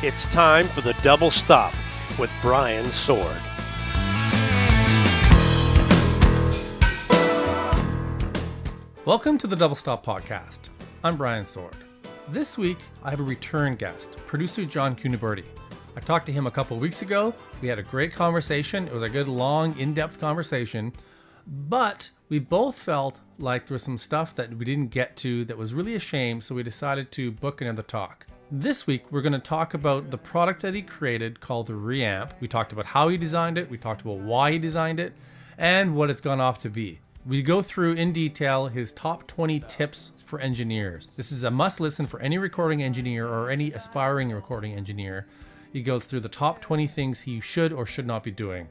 It's time for the Double Stop with Brian Sword. Welcome to the Double Stop Podcast. I'm Brian Sword. This week, I have a return guest, producer John Cuniberti. I talked to him a couple weeks ago. We had a great conversation. It was a good, long, in-depth conversation. But we both felt like there was some stuff that we didn't get to that was really a shame, so we decided to book another talk. This week, we're going to talk about the product that he created called the Reamp. We talked about how he designed it, we talked about why he designed it, and what it's gone off to be. We go through in detail his top 20 tips for engineers. This is a must listen for any recording engineer or any aspiring recording engineer. He goes through the top 20 things he should or should not be doing.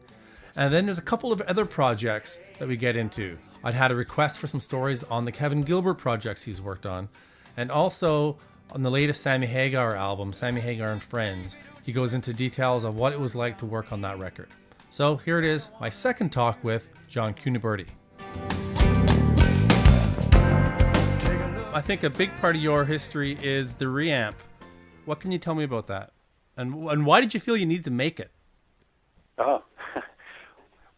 And then there's a couple of other projects that we get into. I'd had a request for some stories on the Kevin Gilbert projects he's worked on, and also on the latest Sammy Hagar album, Sammy Hagar and Friends. He goes into details of what it was like to work on that record. So here it is, my second talk with John Cuniberti. I think a big part of your history is the Reamp. What can you tell me about that? And why did you feel you needed to make it? Oh,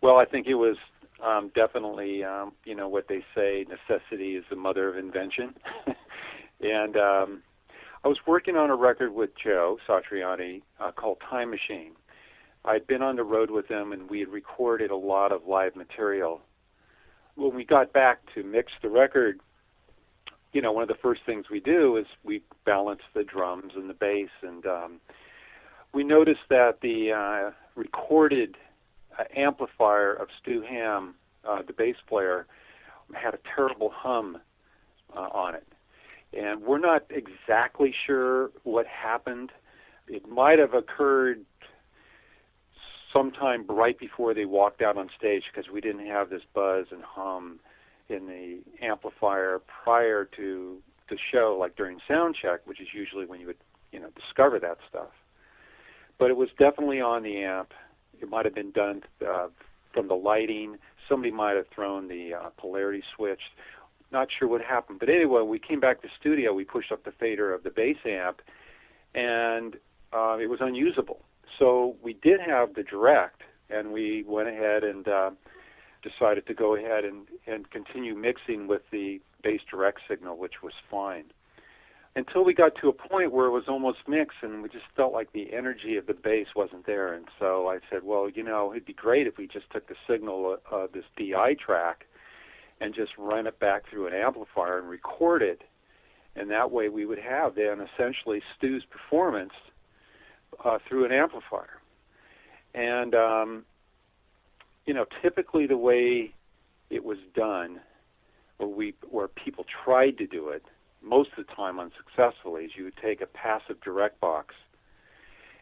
well, I think it was definitely, what they say, necessity is the mother of invention. And I was working on a record with Joe Satriani called Time Machine. I'd been on the road with him, and we had recorded a lot of live material. When we got back to mix the record, one of the first things we do is we balance the drums and the bass, and we noticed that the recorded amplifier of Stu Hamm, the bass player, had a terrible hum on it. And we're not exactly sure what happened. It might have occurred sometime right before they walked out on stage, because we didn't have this buzz and hum in the amplifier prior to the show, like during sound check, which is usually when you would, discover that stuff. But it was definitely on the amp. It might have been done from the lighting. Somebody might have thrown the polarity switch. Not sure what happened. But anyway, we came back to the studio. We pushed up the fader of the bass amp, and it was unusable. So we did have the direct, and we went ahead and decided to go ahead and continue mixing with the bass direct signal, which was fine. Until we got to a point where it was almost mixed, and we just felt like the energy of the bass wasn't there. And so I said, well, it'd be great if we just took the signal of this DI track and just run it back through an amplifier and record it. And that way we would have then essentially Stu's performance through an amplifier. And, typically the way it was done, where people tried to do it, most of the time unsuccessfully, is you would take a passive direct box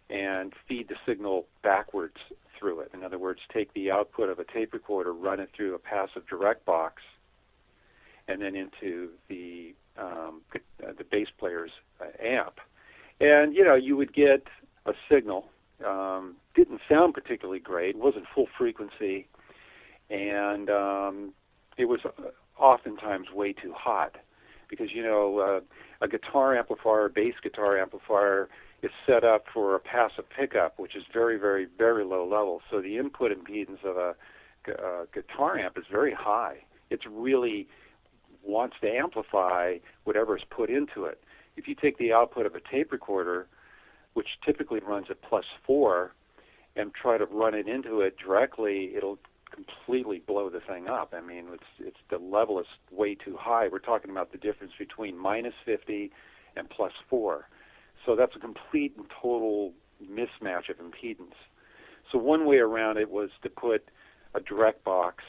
and feed the signal backwards through it. In other words, take the output of a tape recorder, run it through a passive direct box, and then into the bass player's amp. And, you would get a signal. Didn't sound particularly great. It wasn't full frequency. And it was oftentimes way too hot. Because, a guitar amplifier, bass guitar amplifier, is set up for a passive pickup, which is very, very, very low level. So the input impedance of a guitar amp is very high. It really wants to amplify whatever is put into it. If you take the output of a tape recorder, which typically runs at +4, and try to run it into it directly, it'll completely blow the thing up. I mean, it's the level is way too high. We're talking about the difference between -50 and +4. So that's a complete and total mismatch of impedance. So one way around it was to put a direct box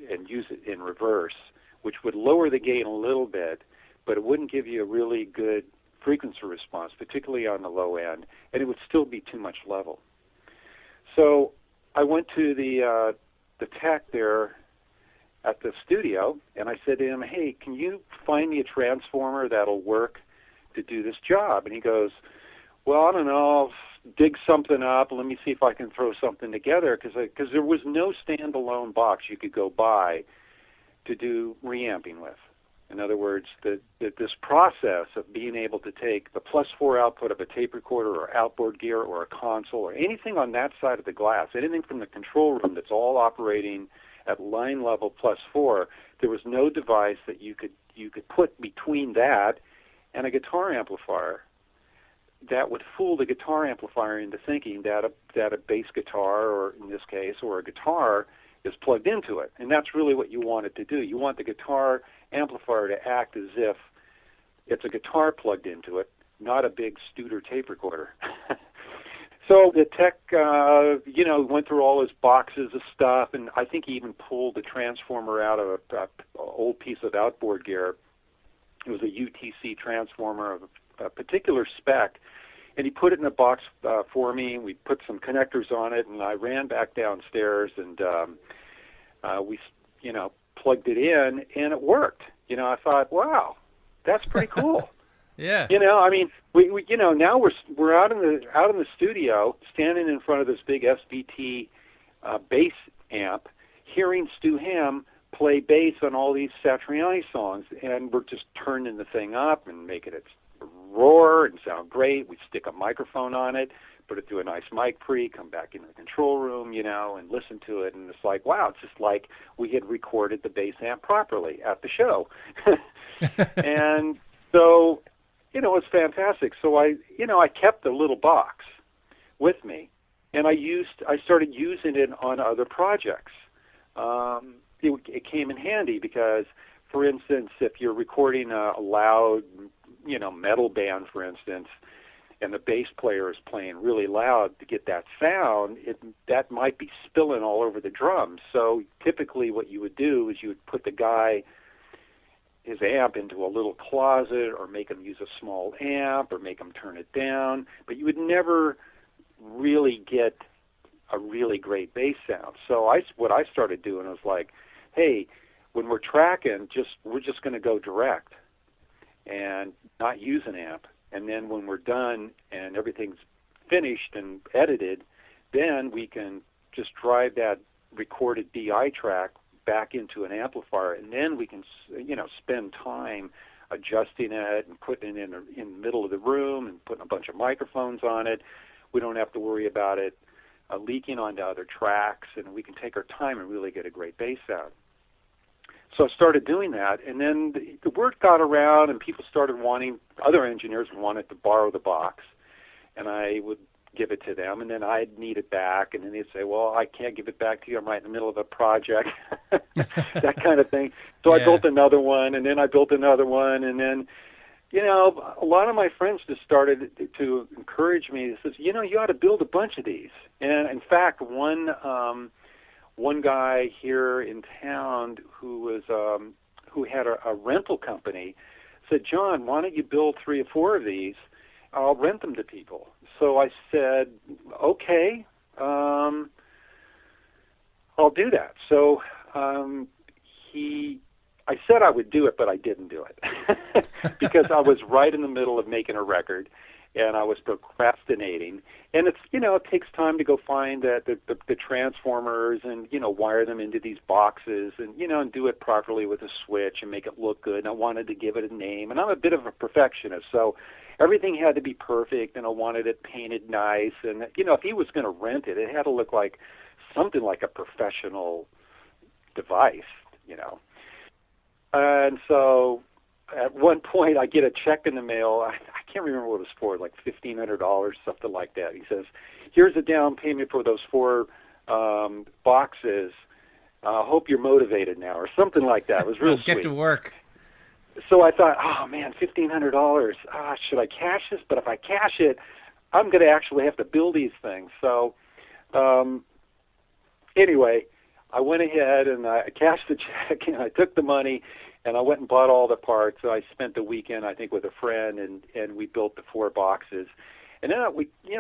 and use it in reverse, which would lower the gain a little bit, but it wouldn't give you a really good frequency response, particularly on the low end, and it would still be too much level. So I went to the tech there at the studio, and I said to him, hey, can you find me a transformer that'll work to do this job? And he goes, well, I don't know, I'll dig something up. Let me see if I can throw something together, because there was no standalone box you could go buy to do reamping with. In other words, this process of being able to take the +4 output of a tape recorder or outboard gear or a console or anything on that side of the glass, anything from the control room that's all operating at line level +4, there was no device that you could put between that and a guitar amplifier that would fool the guitar amplifier into thinking that a bass guitar, or in this case, or a guitar, is plugged into it. And that's really what you want it to do. You want the guitar amplifier to act as if it's a guitar plugged into it, not a big Studer tape recorder. So the tech, went through all his boxes of stuff, and I think he even pulled the transformer out of an old piece of outboard gear. It was a UTC transformer of a particular spec, and he put it in a box for me, and we put some connectors on it, and I ran back downstairs, and we plugged it in, and it worked. I thought, wow, that's pretty cool. Yeah. We now we're out in the studio, standing in front of this big SVT bass amp, hearing Stu Hamm play bass on all these Satriani songs, and we're just turning the thing up and making it roar and sound great. We stick a microphone on it, put it through a nice mic pre, come back into the control room, and listen to it, and it's like, wow, it's just like we had recorded the bass amp properly at the show. And so, it was fantastic. So I kept the little box with me, and I started using it on other projects. It came in handy because, for instance, if you're recording a loud, metal band, for instance, and the bass player is playing really loud to get that sound, that might be spilling all over the drums. So typically what you would do is you would put his amp into a little closet, or make him use a small amp, or make him turn it down, but you would never really get a really great bass sound. So what I started doing was like, hey, when we're tracking, we're just going to go direct and not use an amp. And then when we're done and everything's finished and edited, then we can just drive that recorded DI track back into an amplifier, and then we can, spend time adjusting it and putting it in the middle of the room and putting a bunch of microphones on it. We don't have to worry about it leaking onto other tracks, and we can take our time and really get a great bass sound. So I started doing that, and then the word got around, and other engineers wanted to borrow the box, and I would give it to them, and then I'd need it back, and then they'd say, well, I can't give it back to you, I'm right in the middle of a project, that kind of thing. So I built another one, and then I built another one, and then, a lot of my friends just started to encourage me. They says, you ought to build a bunch of these. And in fact, one guy here in town who had a rental company said, John, why don't you build 3 or 4 of these? I'll rent them to people. So I said, okay, I'll do that. So I said I would do it, but I didn't do it because I was right in the middle of making a record, and I was procrastinating. And it's, it takes time to go find the transformers and, wire them into these boxes and, and do it properly with a switch and make it look good. And I wanted to give it a name, and I'm a bit of a perfectionist, so everything had to be perfect, and I wanted it painted nice. And, if he was going to rent it, it had to look like something like a professional device, And so at one point I get a check in the mail. I can't remember what it was for, like $1,500, something like that. He says, here's a down payment for those 4 boxes. Hope you're motivated now, or something like that. It was real sweet. Get to work. So I thought, oh, man, $1,500. Should I cash this? But if I cash it, I'm going to actually have to build these things. So anyway, I went ahead and I cashed the check, and I took the money, and I went and bought all the parts. So I spent the weekend, I think, with a friend, and we built the 4 boxes. And then I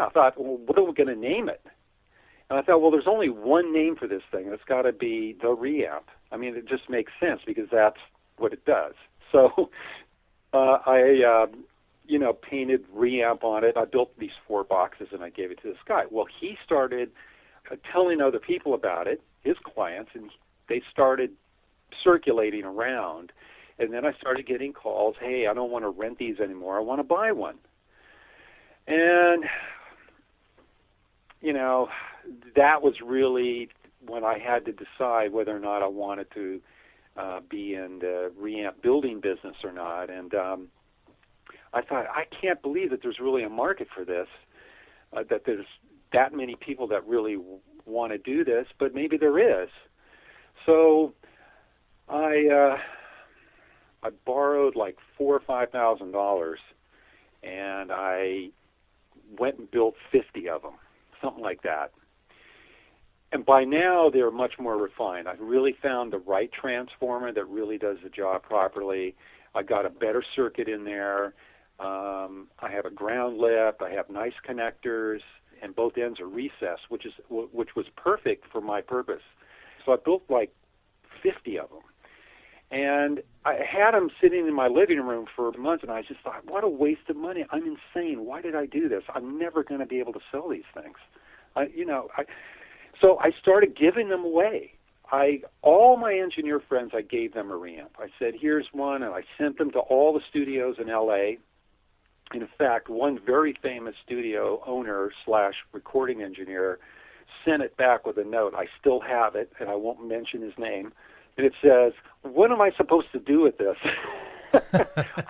thought, well, what are we going to name it? And I thought, well, there's only one name for this thing. It's got to be the Reamp. I mean, it just makes sense because that's what it does. So I painted Reamp on it. I built these 4 boxes, and I gave it to this guy. Well, he started telling other people about it, his clients, and they started circulating around. And then I started getting calls, hey, I don't want to rent these anymore. I want to buy one. And, that was really when I had to decide whether or not I wanted to be in the Reamp building business or not. And I thought, I can't believe that there's really a market for this, that there's that many people that really want to do this, but maybe there is. So I borrowed like $4,000 or $5,000, and I went and built 50 of them, something like that. And by now, they're much more refined. I've really found the right transformer that really does the job properly. I got a better circuit in there. I have a ground lip. I have nice connectors, and both ends are recessed, which was perfect for my purpose. So I built like 50 of them. And I had them sitting in my living room for months, and I just thought, what a waste of money. I'm insane. Why did I do this? I'm never going to be able to sell these things. So I started giving them away. All my engineer friends, I gave them a Reamp. I said, here's one, and I sent them to all the studios in L.A. In fact, one very famous studio owner / recording engineer sent it back with a note. I still have it, and I won't mention his name. And it says, what am I supposed to do with this?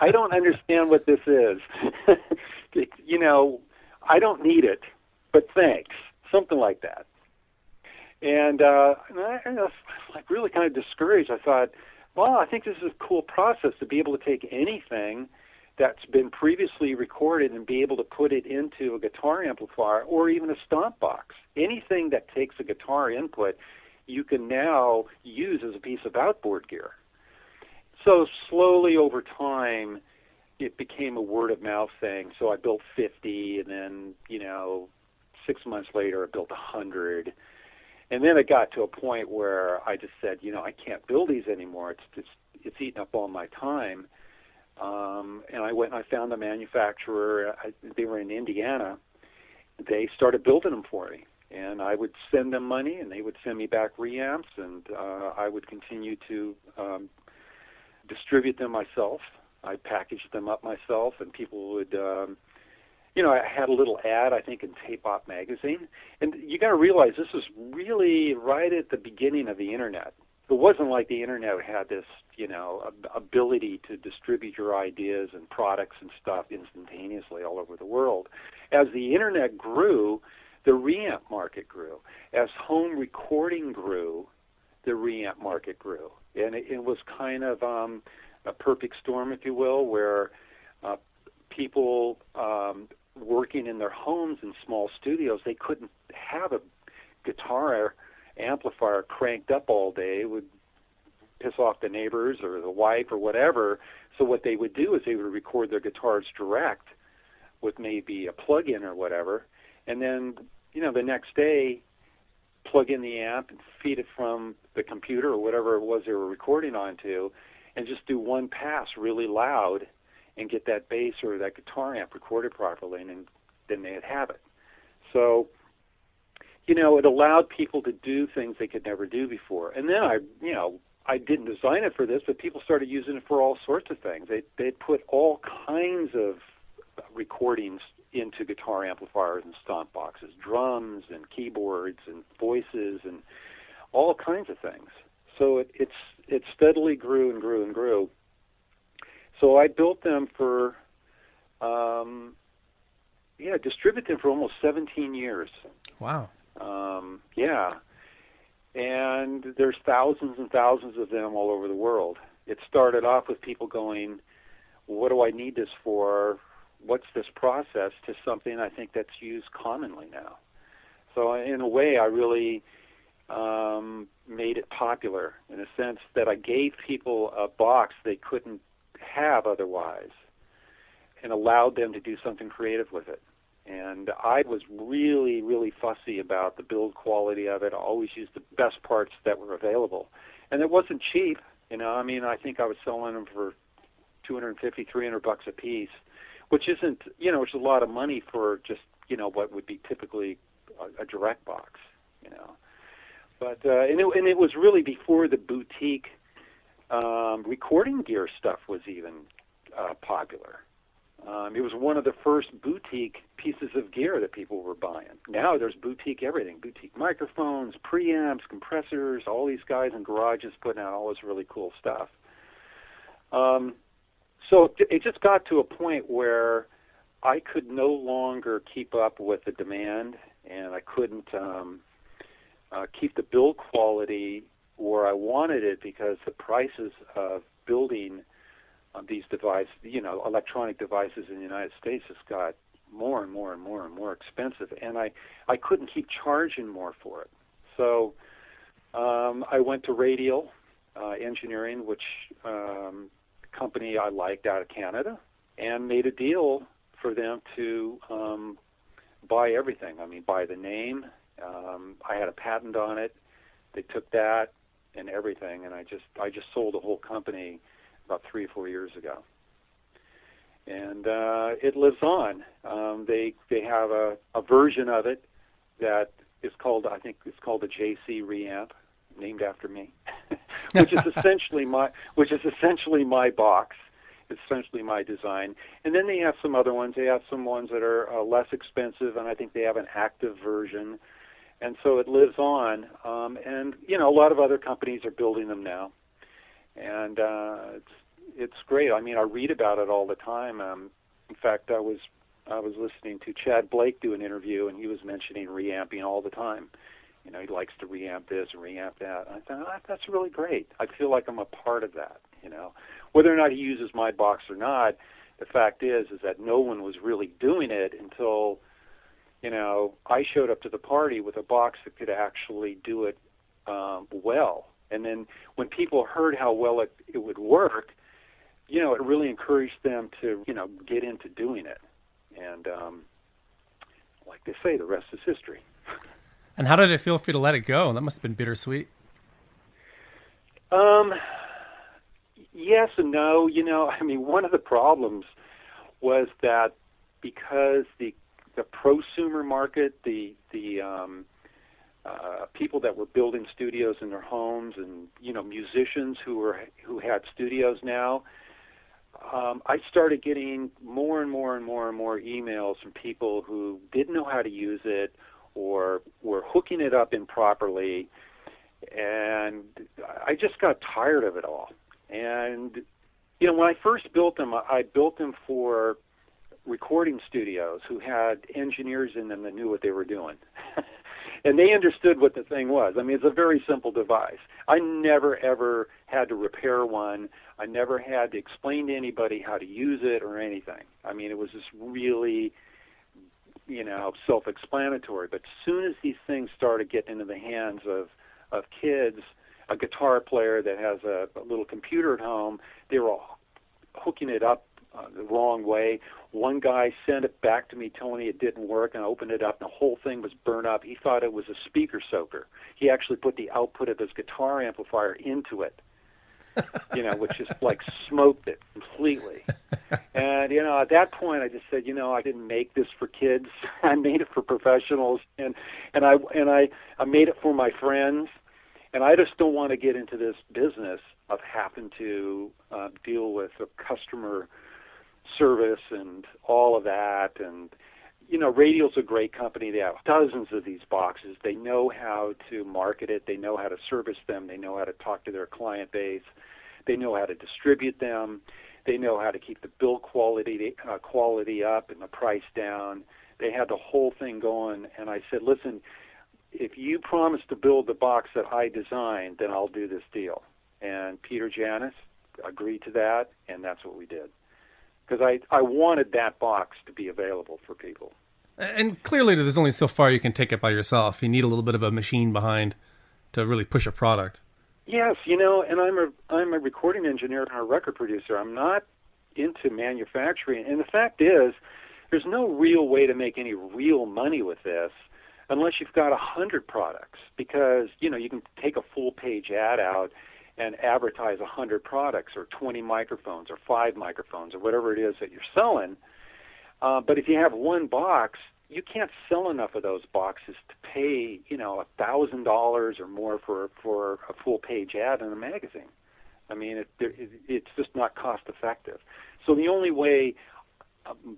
I don't understand what this is. I don't need it, but thanks. Something like that. And I was like really kind of discouraged. I thought, well, I think this is a cool process to be able to take anything that's been previously recorded and be able to put it into a guitar amplifier or even a stomp box. Anything that takes a guitar input, you can now use as a piece of outboard gear. So slowly over time, it became a word-of-mouth thing. So I built 50, and then, 6 months later, I built 100. And then it got to a point where I just said, I can't build these anymore. It's eating up all my time. And I went and I found a manufacturer. They were in Indiana. They started building them for me. And I would send them money, and they would send me back reamps, and I would continue to distribute them myself. I packaged them up myself, and people would, I had a little ad, I think, in Tape Op magazine. And you got to realize this was really right at the beginning of the Internet. It wasn't like the Internet had this, ability to distribute your ideas and products and stuff instantaneously all over the world. As the Internet grew, the Reamp market grew. As home recording grew, the Reamp market grew. And it was kind of a perfect storm, if you will, where people working in their homes in small studios, they couldn't have a guitar amplifier cranked up all day. It would piss off the neighbors or the wife or whatever. So what they would do is they would record their guitars direct with maybe a plug-in or whatever, and then, the next day plug in the amp and feed it from the computer or whatever it was they were recording onto, and just do one pass really loud and get that bass or that guitar amp recorded properly, and then they'd have it. So, it allowed people to do things they could never do before. And then I didn't design it for this, but people started using it for all sorts of things. They'd put all kinds of recordings into guitar amplifiers and stomp boxes, drums and keyboards and voices and all kinds of things. So it steadily grew and grew and grew. So I built them for, distributed them for almost 17 years. Wow. And there's thousands and thousands of them all over the world. It started off with people going, what do I need this for? What's this process? To something I think that's used commonly now. So in a way, I really made it popular in a sense that I gave people a box they couldn't have otherwise and allowed them to do something creative with it. And I was really, really fussy about the build quality of it. I always used the best parts that were available. And it wasn't cheap. I think I was selling them for $250, $300 a piece, which isn't, which is a lot of money for just, what would be typically a direct box, But, and it was really before the boutique Recording gear stuff was even popular. It was one of the first boutique pieces of gear that people were buying. Now there's boutique everything, boutique microphones, preamps, compressors, all these guys in garages putting out all this really cool stuff. So it just got to a point where I could no longer keep up with the demand, and I couldn't keep the build quality where I wanted it because the prices of building these devices, electronic devices in the United States has got more and more and more and more expensive, and I couldn't keep charging more for it. So I went to Radial Engineering, which company I liked out of Canada, and made a deal for them to buy everything. I mean, buy the name. I had a patent on it. They took that and everything, and I just sold the whole company about 3 or 4 years ago. And it lives on. They have a version of it that is called, I think it's called the JC Reamp, named after me, which is essentially my box. It's essentially my design. And then they have some other ones. They have some ones that are less expensive, and I think they have an active version. And so it lives on. And a lot of other companies are building them now. And it's great. I mean, I read about it all the time. In fact, I was listening to Chad Blake do an interview, and he was mentioning reamping all the time. He likes to reamp this and reamp that. And I thought, that's really great. I feel like I'm a part of that. Whether or not he uses my box or not, the fact is that no one was really doing it until, I showed up to the party with a box that could actually do it well. And then when people heard how well it would work, it really encouraged them to, get into doing it. And like they say, the rest is history. And how did it feel for you to let it go? That must have been bittersweet. Yes and no. One of the problems was that because the prosumer market, the people that were building studios in their homes, and musicians who had studios now, I started getting more and more and more and more emails from people who didn't know how to use it or were hooking it up improperly, and I just got tired of it all. And when I first built them, I built them for recording studios who had engineers in them that knew what they were doing. And they understood what the thing was. I mean, it's a very simple device. I never, ever had to repair one. I never had to explain to anybody how to use it or anything. I mean, it was just really, self-explanatory. But as soon as these things started getting into the hands of kids, a guitar player that has a little computer at home, they were all hooking it up the wrong way. One guy sent it back to me telling me it didn't work, and I opened it up, and the whole thing was burnt up. He thought it was a speaker soaker. He actually put the output of his guitar amplifier into it, which just smoked it completely. And, at that point I just said, I didn't make this for kids. I made it for professionals, and I made it for my friends. And I just don't want to get into this business of having to deal with the customer service and all of that. And, Radial's a great company. They have dozens of these boxes. They know how to market it. They know how to service them. They know how to talk to their client base. They know how to distribute them. They know how to keep the build quality up and the price down. They had the whole thing going. And I said, listen, if you promise to build the box that I designed, then I'll do this deal. And Peter Janis agreed to that, and that's what we did. Because I wanted that box to be available for people. And clearly there's only so far you can take it by yourself. You need a little bit of a machine behind to really push a product. Yes, and I'm a recording engineer and a record producer. I'm not into manufacturing. And the fact is, there's no real way to make any real money with this unless you've got 100 products, because you can take a full page ad out and advertise 100 products or 20 microphones or 5 microphones or whatever it is that you're selling. But if you have one box, you can't sell enough of those boxes to pay $1,000 or more for a full page ad in a magazine. I mean, it's just not cost effective. So the only way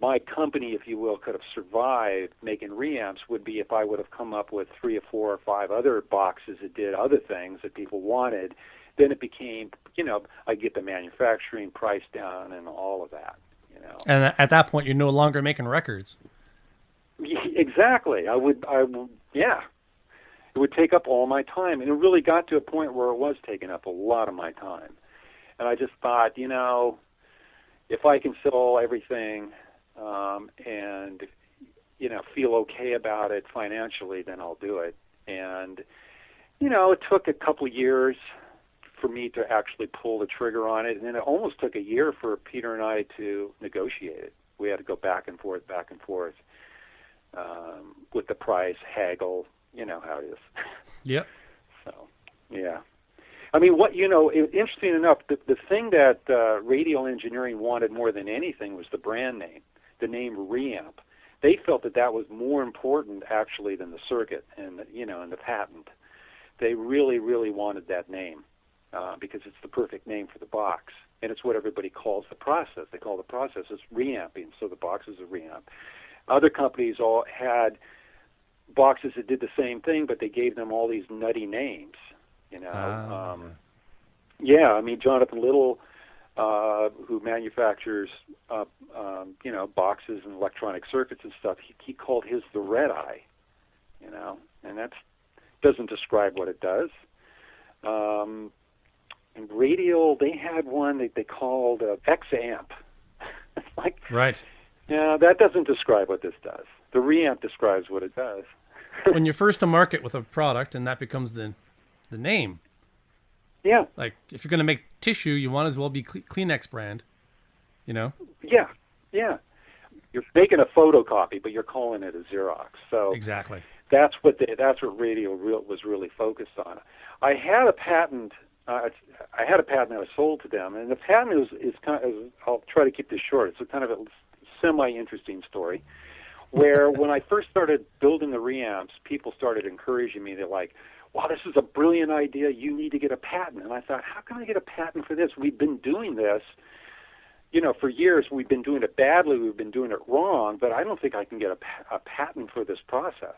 my company, if you will, could have survived making reamps would be if I would have come up with 3 or 4 or 5 other boxes that did other things that people wanted. Then it became, I get the manufacturing price down and all of that, And at that point, you're no longer making records. Exactly. I would, yeah. It would take up all my time, and it really got to a point where it was taking up a lot of my time. And I just thought, if I can sell everything and, feel okay about it financially, then I'll do it. And, it took a couple of years for me to actually pull the trigger on it, and then it almost took a year for Peter and I to negotiate it. We had to go back and forth with the price, haggle, you know how it is. Yep. So, yeah. I mean, interesting enough, the thing that radial engineering wanted more than anything was the brand name, the name Reamp. They felt that was more important, actually, than the circuit and the patent. They really, really wanted that name because it's the perfect name for the box, and it's what everybody calls the process. They call the process is reamping, so the box is a reamp. Other companies all had boxes that did the same thing, but they gave them all these nutty names. Yeah, I mean, Jonathan Little, who manufactures, boxes and electronic circuits and stuff, he called his the Red Eye, and that doesn't describe what it does. And radial, they had one that they called X-Amp. It's like, right. Yeah, that doesn't describe what this does. The Reamp describes what it does. When you're first to market with a product and that becomes the name. Yeah. Like, if you're going to make tissue, you want as well be Kleenex brand, Yeah, yeah. You're making a photocopy, but you're calling it a Xerox. So exactly. That's what radial was really focused on. I had a patent. I had a patent that I sold to them, and the patent is kind of. I'll try to keep this short. It's a kind of a semi-interesting story, where when I first started building the reamps, people started encouraging me. They're like, wow, this is a brilliant idea. You need to get a patent. And I thought, how can I get a patent for this? We've been doing this, for years. We've been doing it badly. We've been doing it wrong, but I don't think I can get a patent for this process.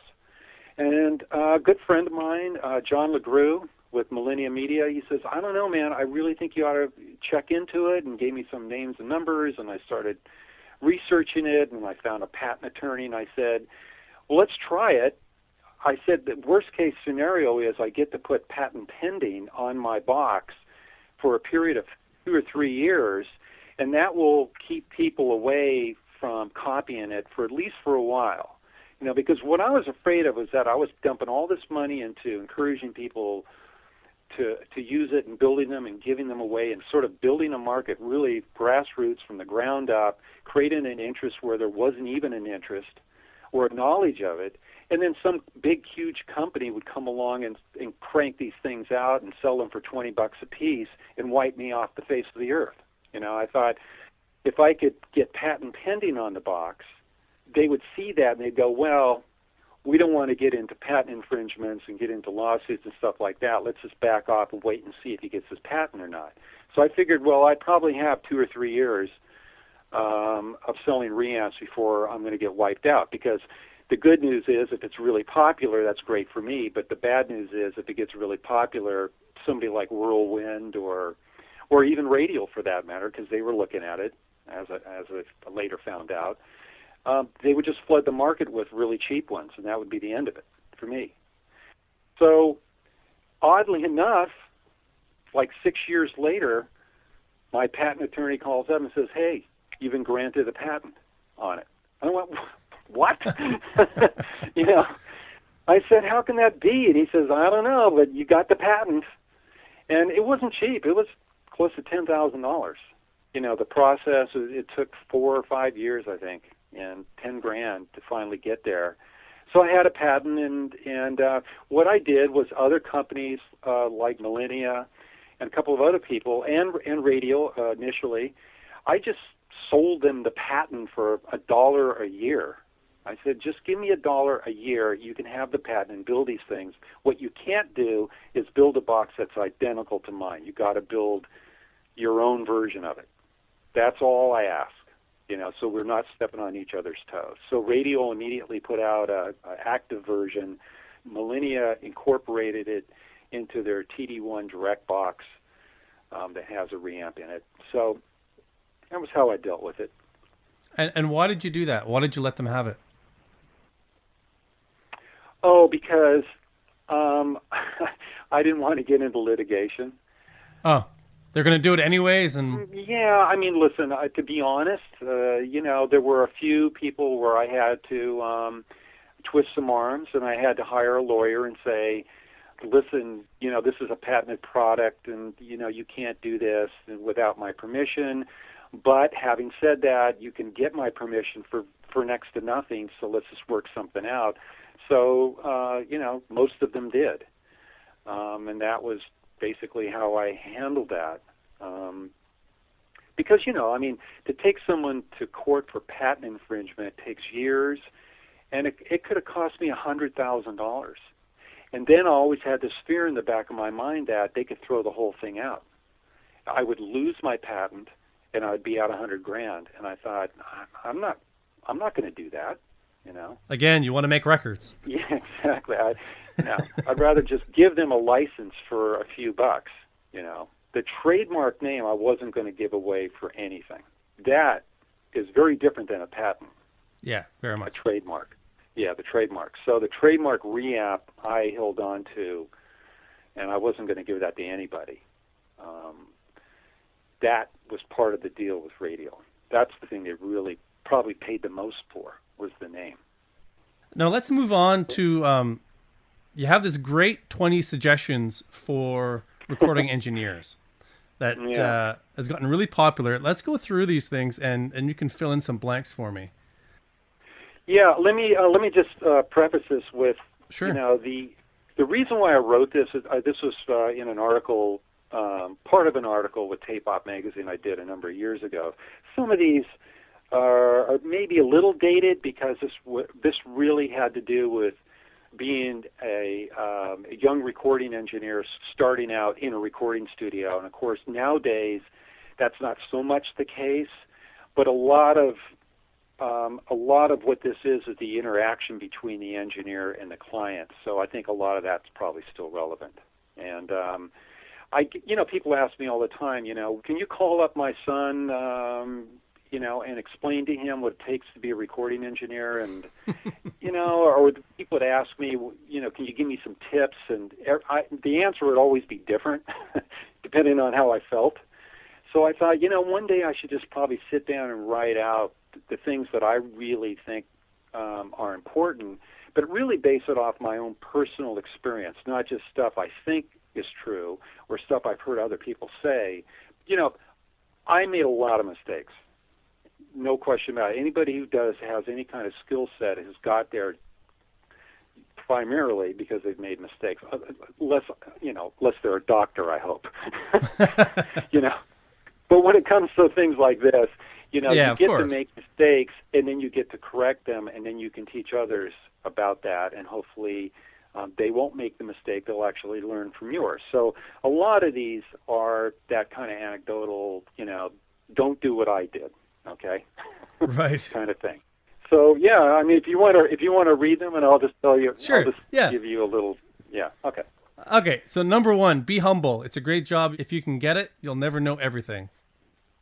And a good friend of mine, John LeGroux with Millennium Media, he says, I don't know, man. I really think you ought to check into it, and gave me some names and numbers, and I started researching it, and I found a patent attorney, and I said, well, let's try it. I said the worst-case scenario is I get to put patent pending on my box for a period of 2 or 3 years, and that will keep people away from copying it for at least for a while. Because what I was afraid of was that I was dumping all this money into encouraging people to use it and building them and giving them away and sort of building a market really grassroots from the ground up, creating an interest where there wasn't even an interest or a knowledge of it. And then some big, huge company would come along and crank these things out and sell them for $20 a piece and wipe me off the face of the earth. I thought if I could get patent pending on the box, they would see that and they'd go, well, we don't want to get into patent infringements and get into lawsuits and stuff like that. Let's just back off and wait and see if he gets his patent or not. So I figured, well, I'd probably have 2 or 3 years of selling reamps before I'm going to get wiped out, because the good news is if it's really popular, that's great for me. But the bad news is if it gets really popular, somebody like Whirlwind or even Radial for that matter, because they were looking at it, as I later found out, they would just flood the market with really cheap ones, and that would be the end of it for me. So oddly enough, like 6 years later, my patent attorney calls up and says, hey, you've been granted a patent on it. I went, what? I said, how can that be? And he says, I don't know, but you got the patent. And it wasn't cheap. It was close to $10,000. The process, it took 4 or 5 years, I think, and $10,000 to finally get there. So I had a patent, and what I did was other companies like Millennia and a couple of other people, and Radial initially, I just sold them the patent for $1 a year. I said, just give me $1 a year. You can have the patent and build these things. What you can't do is build a box that's identical to mine. You got to build your own version of it. That's all I ask, so we're not stepping on each other's toes. So Radio immediately put out a active version. Millennia incorporated it into their TD1 direct box that has a reamp in it. So that was how I dealt with it. And why did you do that? Why did you let them have it? Oh, because I didn't want to get into litigation. Oh, they're going to do it anyways? And yeah, I mean, listen, to be honest, there were a few people where I had to twist some arms, and I had to hire a lawyer and say, listen, this is a patented product, and, you can't do this without my permission. But having said that, you can get my permission for next to nothing, so let's just work something out. So, most of them did. And that was basically how I handled that. Because, to take someone to court for patent infringement takes years, and it could have cost me $100,000. And then I always had this fear in the back of my mind that they could throw the whole thing out. I would lose my patent, and I'd be out $100,000. And I thought, I'm not going to do that. Again, you want to make records. Yeah, exactly. I'd rather just give them a license for a few bucks. The trademark name I wasn't going to give away for anything. That is very different than a patent. Yeah, very much. A trademark. Yeah, the trademark. So the trademark Reamp I held on to, and I wasn't going to give that to anybody. That was part of the deal with Radio. That's the thing they really probably paid the most for, was the name. Now let's move on to, you have this great 20 suggestions for recording engineers that has gotten really popular. Let's go through these things, and you can fill in some blanks for me. Yeah, let me just preface this with, sure. The reason why I wrote this is this was in an article, part of an article with Tape Op magazine I did a number of years ago. Some of these are maybe a little dated because this really had to do with being a young recording engineer starting out in a recording studio. And of course, nowadays, that's not so much the case, but a lot of what this is the interaction between the engineer and the client. So I think a lot of that's probably still relevant. And people ask me all the time, can you call up my son, and explain to him what it takes to be a recording engineer, and or people would ask me, can you give me some tips? And the answer would always be different, depending on how I felt. So I thought, one day I should just probably sit down and write out the things that I really think are important, but really base it off my own personal experience, not just stuff I think is true or stuff I've heard other people say. I made a lot of mistakes. No question about it. Anybody who has any kind of skill set has got there primarily because they've made mistakes. Unless they're a doctor, I hope. But when it comes to things like this, you get to make mistakes, and then you get to correct them, and then you can teach others about that, and hopefully they won't make the mistake. They'll actually learn from yours. So a lot of these are that kind of anecdotal, don't do what I did. Okay, right, kind of thing. So yeah, I mean, if you want to read them, and I'll just tell you. Sure. I'll just give you a little. Yeah. Okay. Okay. So number 1, be humble. It's a great job. If you can get it, you'll never know everything.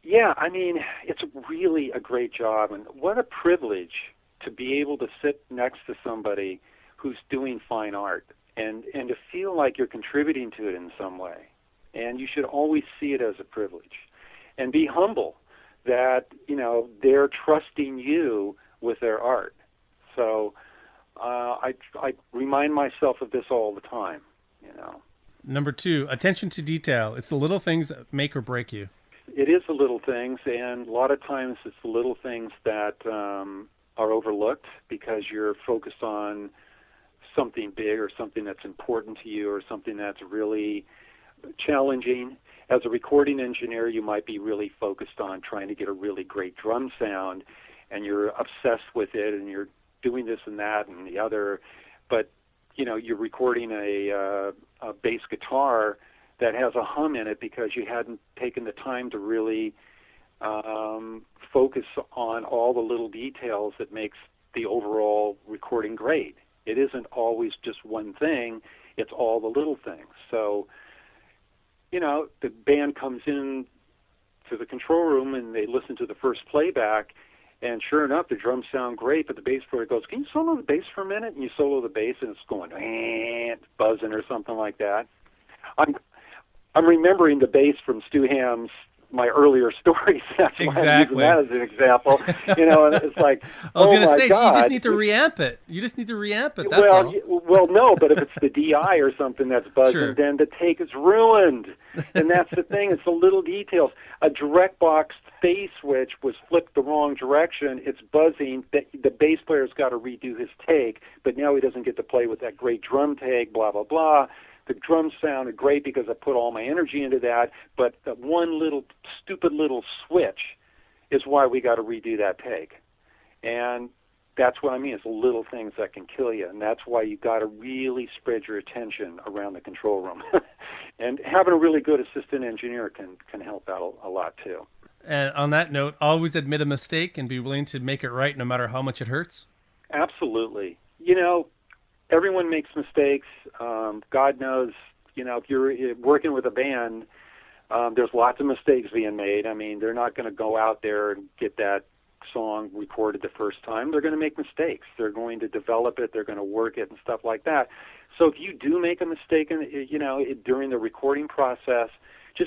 Yeah, I mean, it's really a great job, and what a privilege to be able to sit next to somebody who's doing fine art, and to feel like you're contributing to it in some way. And you should always see it as a privilege, and be humble that they're trusting you with their art. So I remind myself of this all the time. Number 2, attention to detail. It's the little things that make or break you. It is the little things, and a lot of times it's the little things that are overlooked because you're focused on something big or something that's important to you or something that's really challenging. As a recording engineer, you might be really focused on trying to get a really great drum sound, and you're obsessed with it, and you're doing this and that and the other. But you're recording a bass guitar that has a hum in it because you hadn't taken the time to really focus on all the little details that makes the overall recording great. It isn't always just one thing, it's all the little things. So, the band comes in to the control room and they listen to the first playback, and sure enough, the drums sound great, but the bass player goes, "Can you solo the bass for a minute?" And you solo the bass and it's going, it's buzzing or something like that. I'm remembering the bass from Stu Ham's my earlier stories. That's why I'm using that as an example. And it's like, I was going to say, God. You just need to reamp it. That's all. Well, no, but if it's the DI or something that's buzzing, Sure. then the take is ruined. And that's the thing. It's the little details. A direct box phase switch was flipped the wrong direction. It's buzzing. The bass player's got to redo his take, but now he doesn't get to play with that great drum take, blah, blah, blah. The drums sounded great because I put all my energy into that, but that one little stupid little switch is why we got to redo that take. And that's what I mean. It's the little things that can kill you, and that's why you got to really spread your attention around the control room. And having a really good assistant engineer can help out a lot too. And on that note, always admit a mistake and be willing to make it right no matter how much it hurts? Absolutely. Everyone makes mistakes. God knows, if you're working with a band, there's lots of mistakes being made. I mean, they're not going to go out there and get that song recorded the first time. They're going to make mistakes. They're going to develop it. They're going to work it and stuff like that. So if you do make a mistake, during the recording process,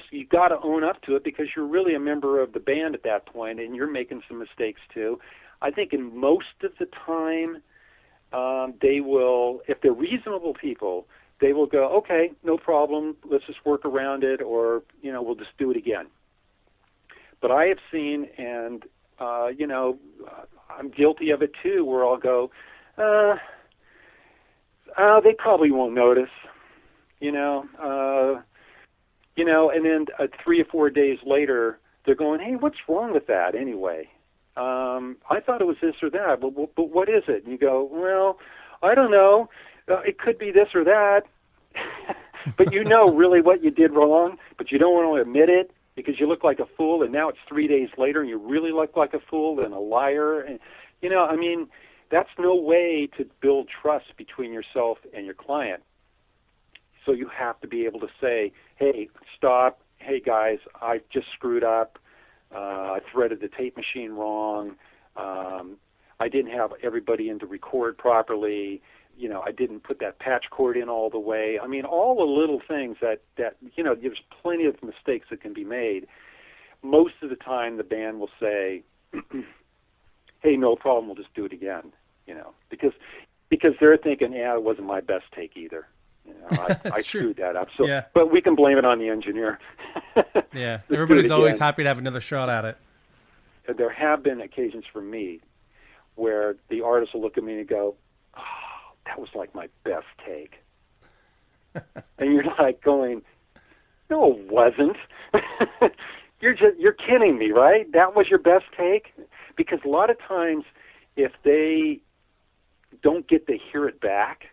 you got to own up to it because you're really a member of the band at that point, and you're making some mistakes too. I think in most of the time, they will, if they're reasonable people, they will go, okay, no problem, let's just work around it, or, we'll just do it again. But I have seen, and, I'm guilty of it too, where I'll go, they probably won't notice, and then 3 or 4 days later, they're going, hey, what's wrong with that anyway? I thought it was this or that, but what is it? And you go, well, I don't know. It could be this or that. But really what you did wrong, but you don't want to admit it because you look like a fool, and now it's 3 days later and you really look like a fool and a liar. And, that's no way to build trust between yourself and your client. So you have to be able to say, hey, stop. Hey, guys, I just screwed up. I threaded the tape machine wrong. I didn't have everybody in to record properly. I didn't put that patch cord in all the way. I mean, all the little things that there's plenty of mistakes that can be made. Most of the time, the band will say, hey, no problem, we'll just do it again, because they're thinking, it wasn't my best take either. I screwed that up. So, yeah. But we can blame it on the engineer. Yeah, everybody's always happy to have another shot at it. There have been occasions for me where the artist will look at me and go, oh, that was like my best take. And you're like going, no, it wasn't. You're kidding me, right? That was your best take? Because a lot of times if they don't get to hear it back,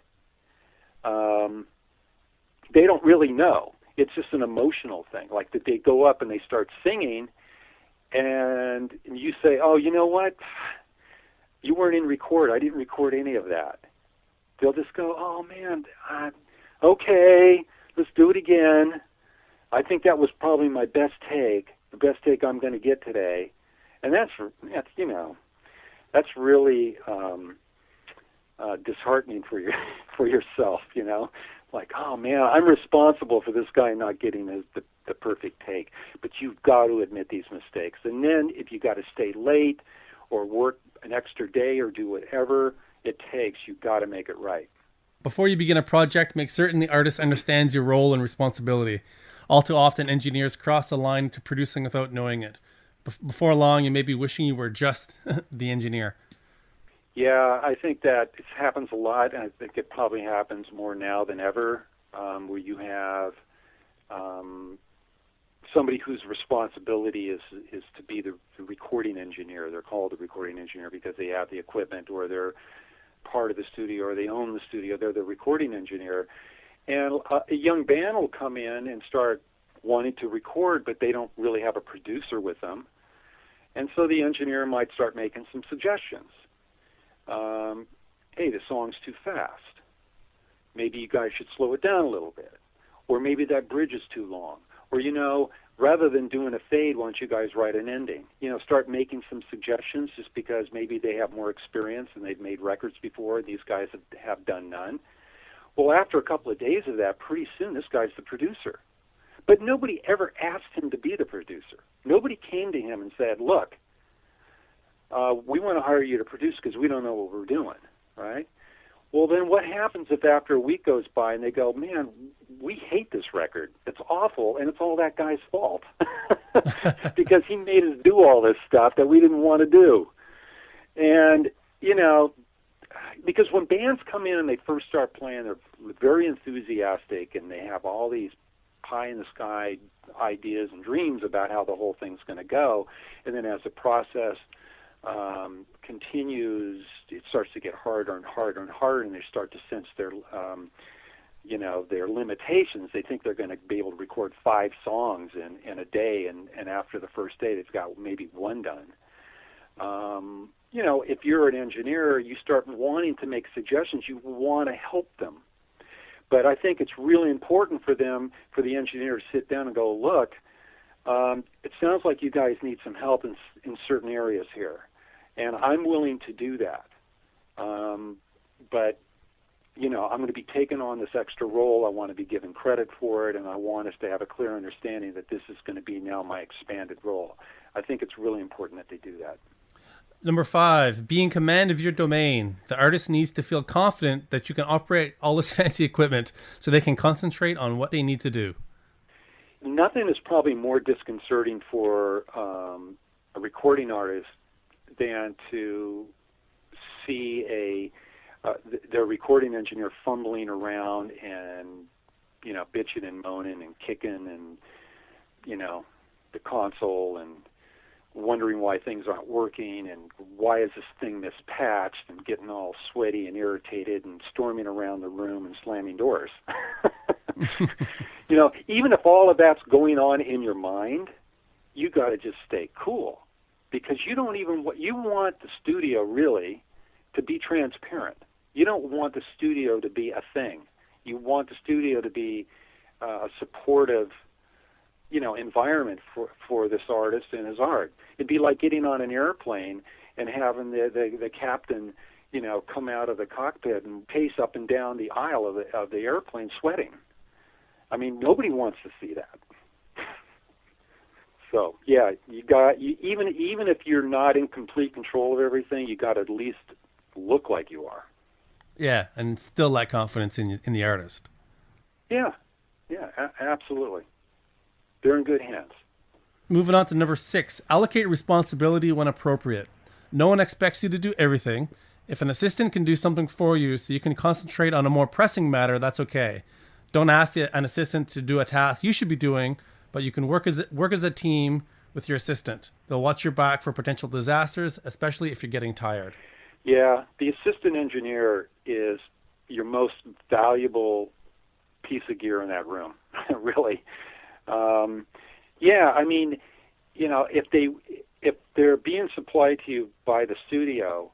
they don't really know. It's just an emotional thing. Like that they go up and they start singing, and you say, oh, you know what? You weren't in record. I didn't record any of that. They'll just go, oh, man, okay, let's do it again. I think that was probably my best take, the best take I'm going to get today. And that's really disheartening for yourself, like, oh man, I'm responsible for this guy not getting the perfect take. But you've got to admit these mistakes. And then if you got to stay late or work an extra day or do whatever it takes, you've got to make it right. Before you begin a project, make certain the artist understands your role and responsibility. All too often, engineers cross the line to producing without knowing it. Before long, you may be wishing you were just the engineer. Yeah, I think that it happens a lot, and I think it probably happens more now than ever, where you have somebody whose responsibility is to be the recording engineer. They're called the recording engineer because they have the equipment, or they're part of the studio, or they own the studio. They're the recording engineer. And a young band will come in and start wanting to record, but they don't really have a producer with them. And so the engineer might start making some suggestions. Hey, the song's too fast. Maybe you guys should slow it down a little bit. Or maybe that bridge is too long. Or, rather than doing a fade, why don't you guys write an ending? Start making some suggestions just because maybe they have more experience and they've made records before. These guys have done none. Well, after a couple of days of that, pretty soon this guy's the producer. But nobody ever asked him to be the producer. Nobody came to him and said, look, we want to hire you to produce because we don't know what we're doing, right? Well, then what happens if after a week goes by and they go, man, we hate this record. It's awful, and it's all that guy's fault because he made us do all this stuff that we didn't want to do. And, because when bands come in and they first start playing, they're very enthusiastic and they have all these pie-in-the-sky ideas and dreams about how the whole thing's going to go. And then as the process continues, it starts to get harder and harder and harder, and they start to sense their limitations. They think they're going to be able to record 5 songs in a day, and after the first day, they've got maybe 1 done. If you're an engineer, you start wanting to make suggestions. You want to help them. But I think it's really important for the engineer to sit down and go, look, it sounds like you guys need some help in certain areas here, and I'm willing to do that. But, I'm going to be taking on this extra role. I want to be given credit for it, and I want us to have a clear understanding that this is going to be now my expanded role. I think it's really important that they do that. Number 5, be in command of your domain. The artist needs to feel confident that you can operate all this fancy equipment so they can concentrate on what they need to do. Nothing is probably more disconcerting for a recording artist than to see their recording engineer fumbling around and, bitching and moaning and kicking and, the console and wondering why things aren't working and why is this thing mispatched and getting all sweaty and irritated and storming around the room and slamming doors. Even if all of that's going on in your mind, you got to just stay cool because you want the studio really to be transparent. You don't want the studio to be a thing. You want the studio to be a supportive environment for this artist and his art. It'd be like getting on an airplane and having the captain, come out of the cockpit and pace up and down the aisle of the airplane sweating. I mean, nobody wants to see that. So, yeah, even if you're not in complete control of everything, you got to at least look like you are. Yeah, and still lack confidence in the artist. Yeah, absolutely. They're in good hands. Moving on to number 6, allocate responsibility when appropriate. No one expects you to do everything. If an assistant can do something for you so you can concentrate on a more pressing matter, that's okay. Don't ask an assistant to do a task you should be doing, but you can work as a team with your assistant. They'll watch your back for potential disasters, especially if you're getting tired. Yeah, the assistant engineer is your most valuable piece of gear in that room, really. I mean, if they're being supplied to you by the studio,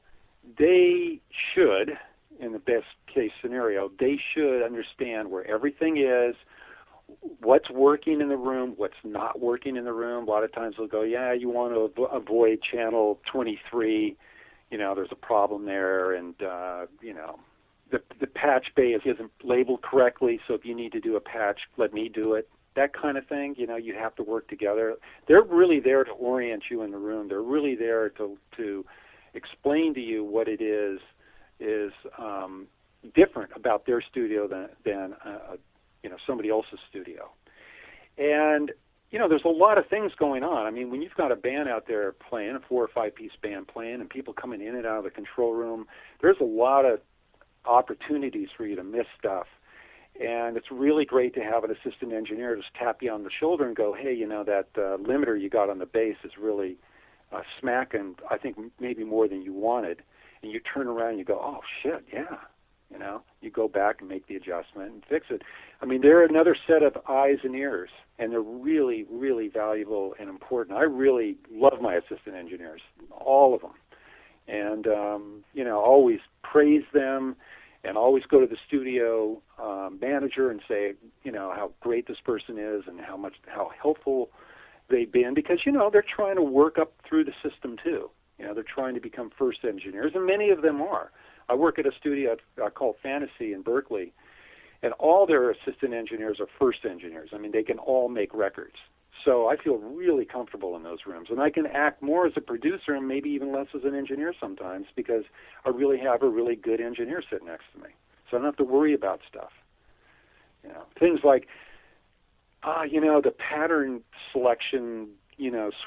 they should, in the best case scenario, they should understand where everything is, what's working in the room, what's not working in the room. A lot of times they'll go, yeah, you want to avoid channel 23, there's a problem there, and, the patch bay isn't labeled correctly, so if you need to do a patch, let me do it. That kind of thing, you have to work together. They're really there to orient you in the room. They're really there to explain to you what it is different about their studio than somebody else's studio. And there's a lot of things going on. I mean, when you've got a band out there playing, a 4 or 5 piece band playing, and people coming in and out of the control room, there's a lot of opportunities for you to miss stuff. And it's really great to have an assistant engineer just tap you on the shoulder and go, hey, that limiter you got on the bass is really smacking, I think, maybe more than you wanted. And you turn around and you go, oh, shit, yeah. You go back and make the adjustment and fix it. I mean, they're another set of eyes and ears, and they're really, really valuable and important. I really love my assistant engineers, all of them. And, always praise them and always go to the studio manager and say, how great this person is and how helpful they've been, because, they're trying to work up through the system too. They're trying to become first engineers, and many of them are. I work at a studio called Fantasy in Berkeley, and all their assistant engineers are first engineers. I mean, they can all make records. So I feel really comfortable in those rooms, and I can act more as a producer and maybe even less as an engineer sometimes, because I really have a really good engineer sitting next to me. So I don't have to worry about stuff. Things like, the pattern selection,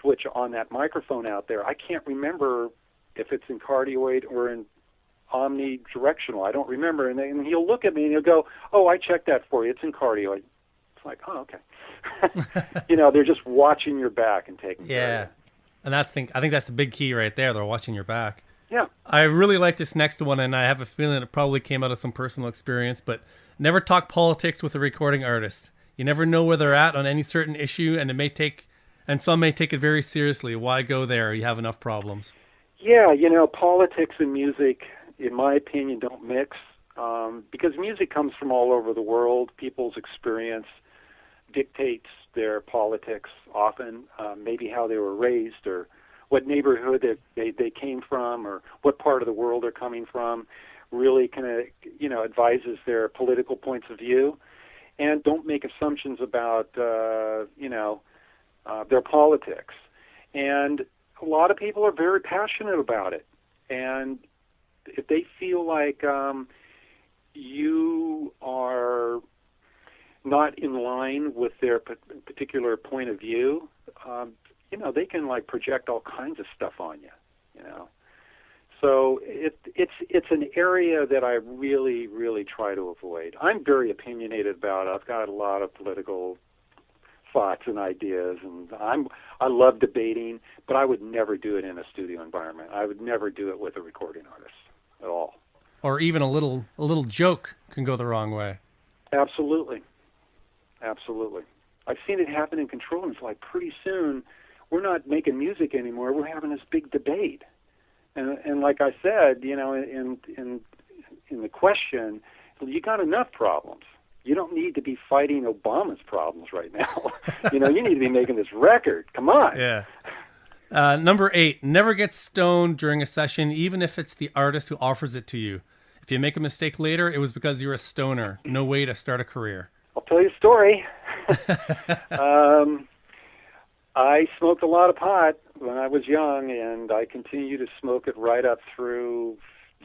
switch on that microphone out there. I can't remember if it's in cardioid or in omnidirectional. I don't remember. And he'll look at me and he'll go, "Oh, I checked that for you. It's in cardioid." It's like, "Oh, okay." They're just watching your back and taking care of it. And I think that's the big key right there. They're watching your back. Yeah. I really like this next one, and I have a feeling it probably came out of some personal experience, but never talk politics with a recording artist. You never know where they're at on any certain issue, and some may take it very seriously. Why go there? You have enough problems. Yeah, politics and music, in my opinion, don't mix, because music comes from all over the world. People's experience dictates their politics often, maybe how they were raised or what neighborhood they came from or what part of the world they're coming from, really kind of, advises their political points of view. And don't make assumptions about, their politics. And a lot of people are very passionate about it. And if they feel like you are not in line with their particular point of view, they can project all kinds of stuff on you. So it's an area that I really, really try to avoid. I'm very opinionated about it. I've got a lot of political thoughts and ideas, and I love debating, but I would never do it in a studio environment. I would never do it with a recording artist at all. Or even a little joke can go the wrong way. Absolutely. I've seen it happen in control, and it's like pretty soon we're not making music anymore. We're having this big debate. And like I said, in the question, you got enough problems. You don't need to be fighting Obama's problems right now. You need to be making this record. Come on. Yeah. Number 8, never get stoned during a session, even if it's the artist who offers it to you. If you make a mistake later, it was because you're a stoner. No way to start a career. I'll tell you a story. I smoked a lot of pot when I was young, and I continued to smoke it right up through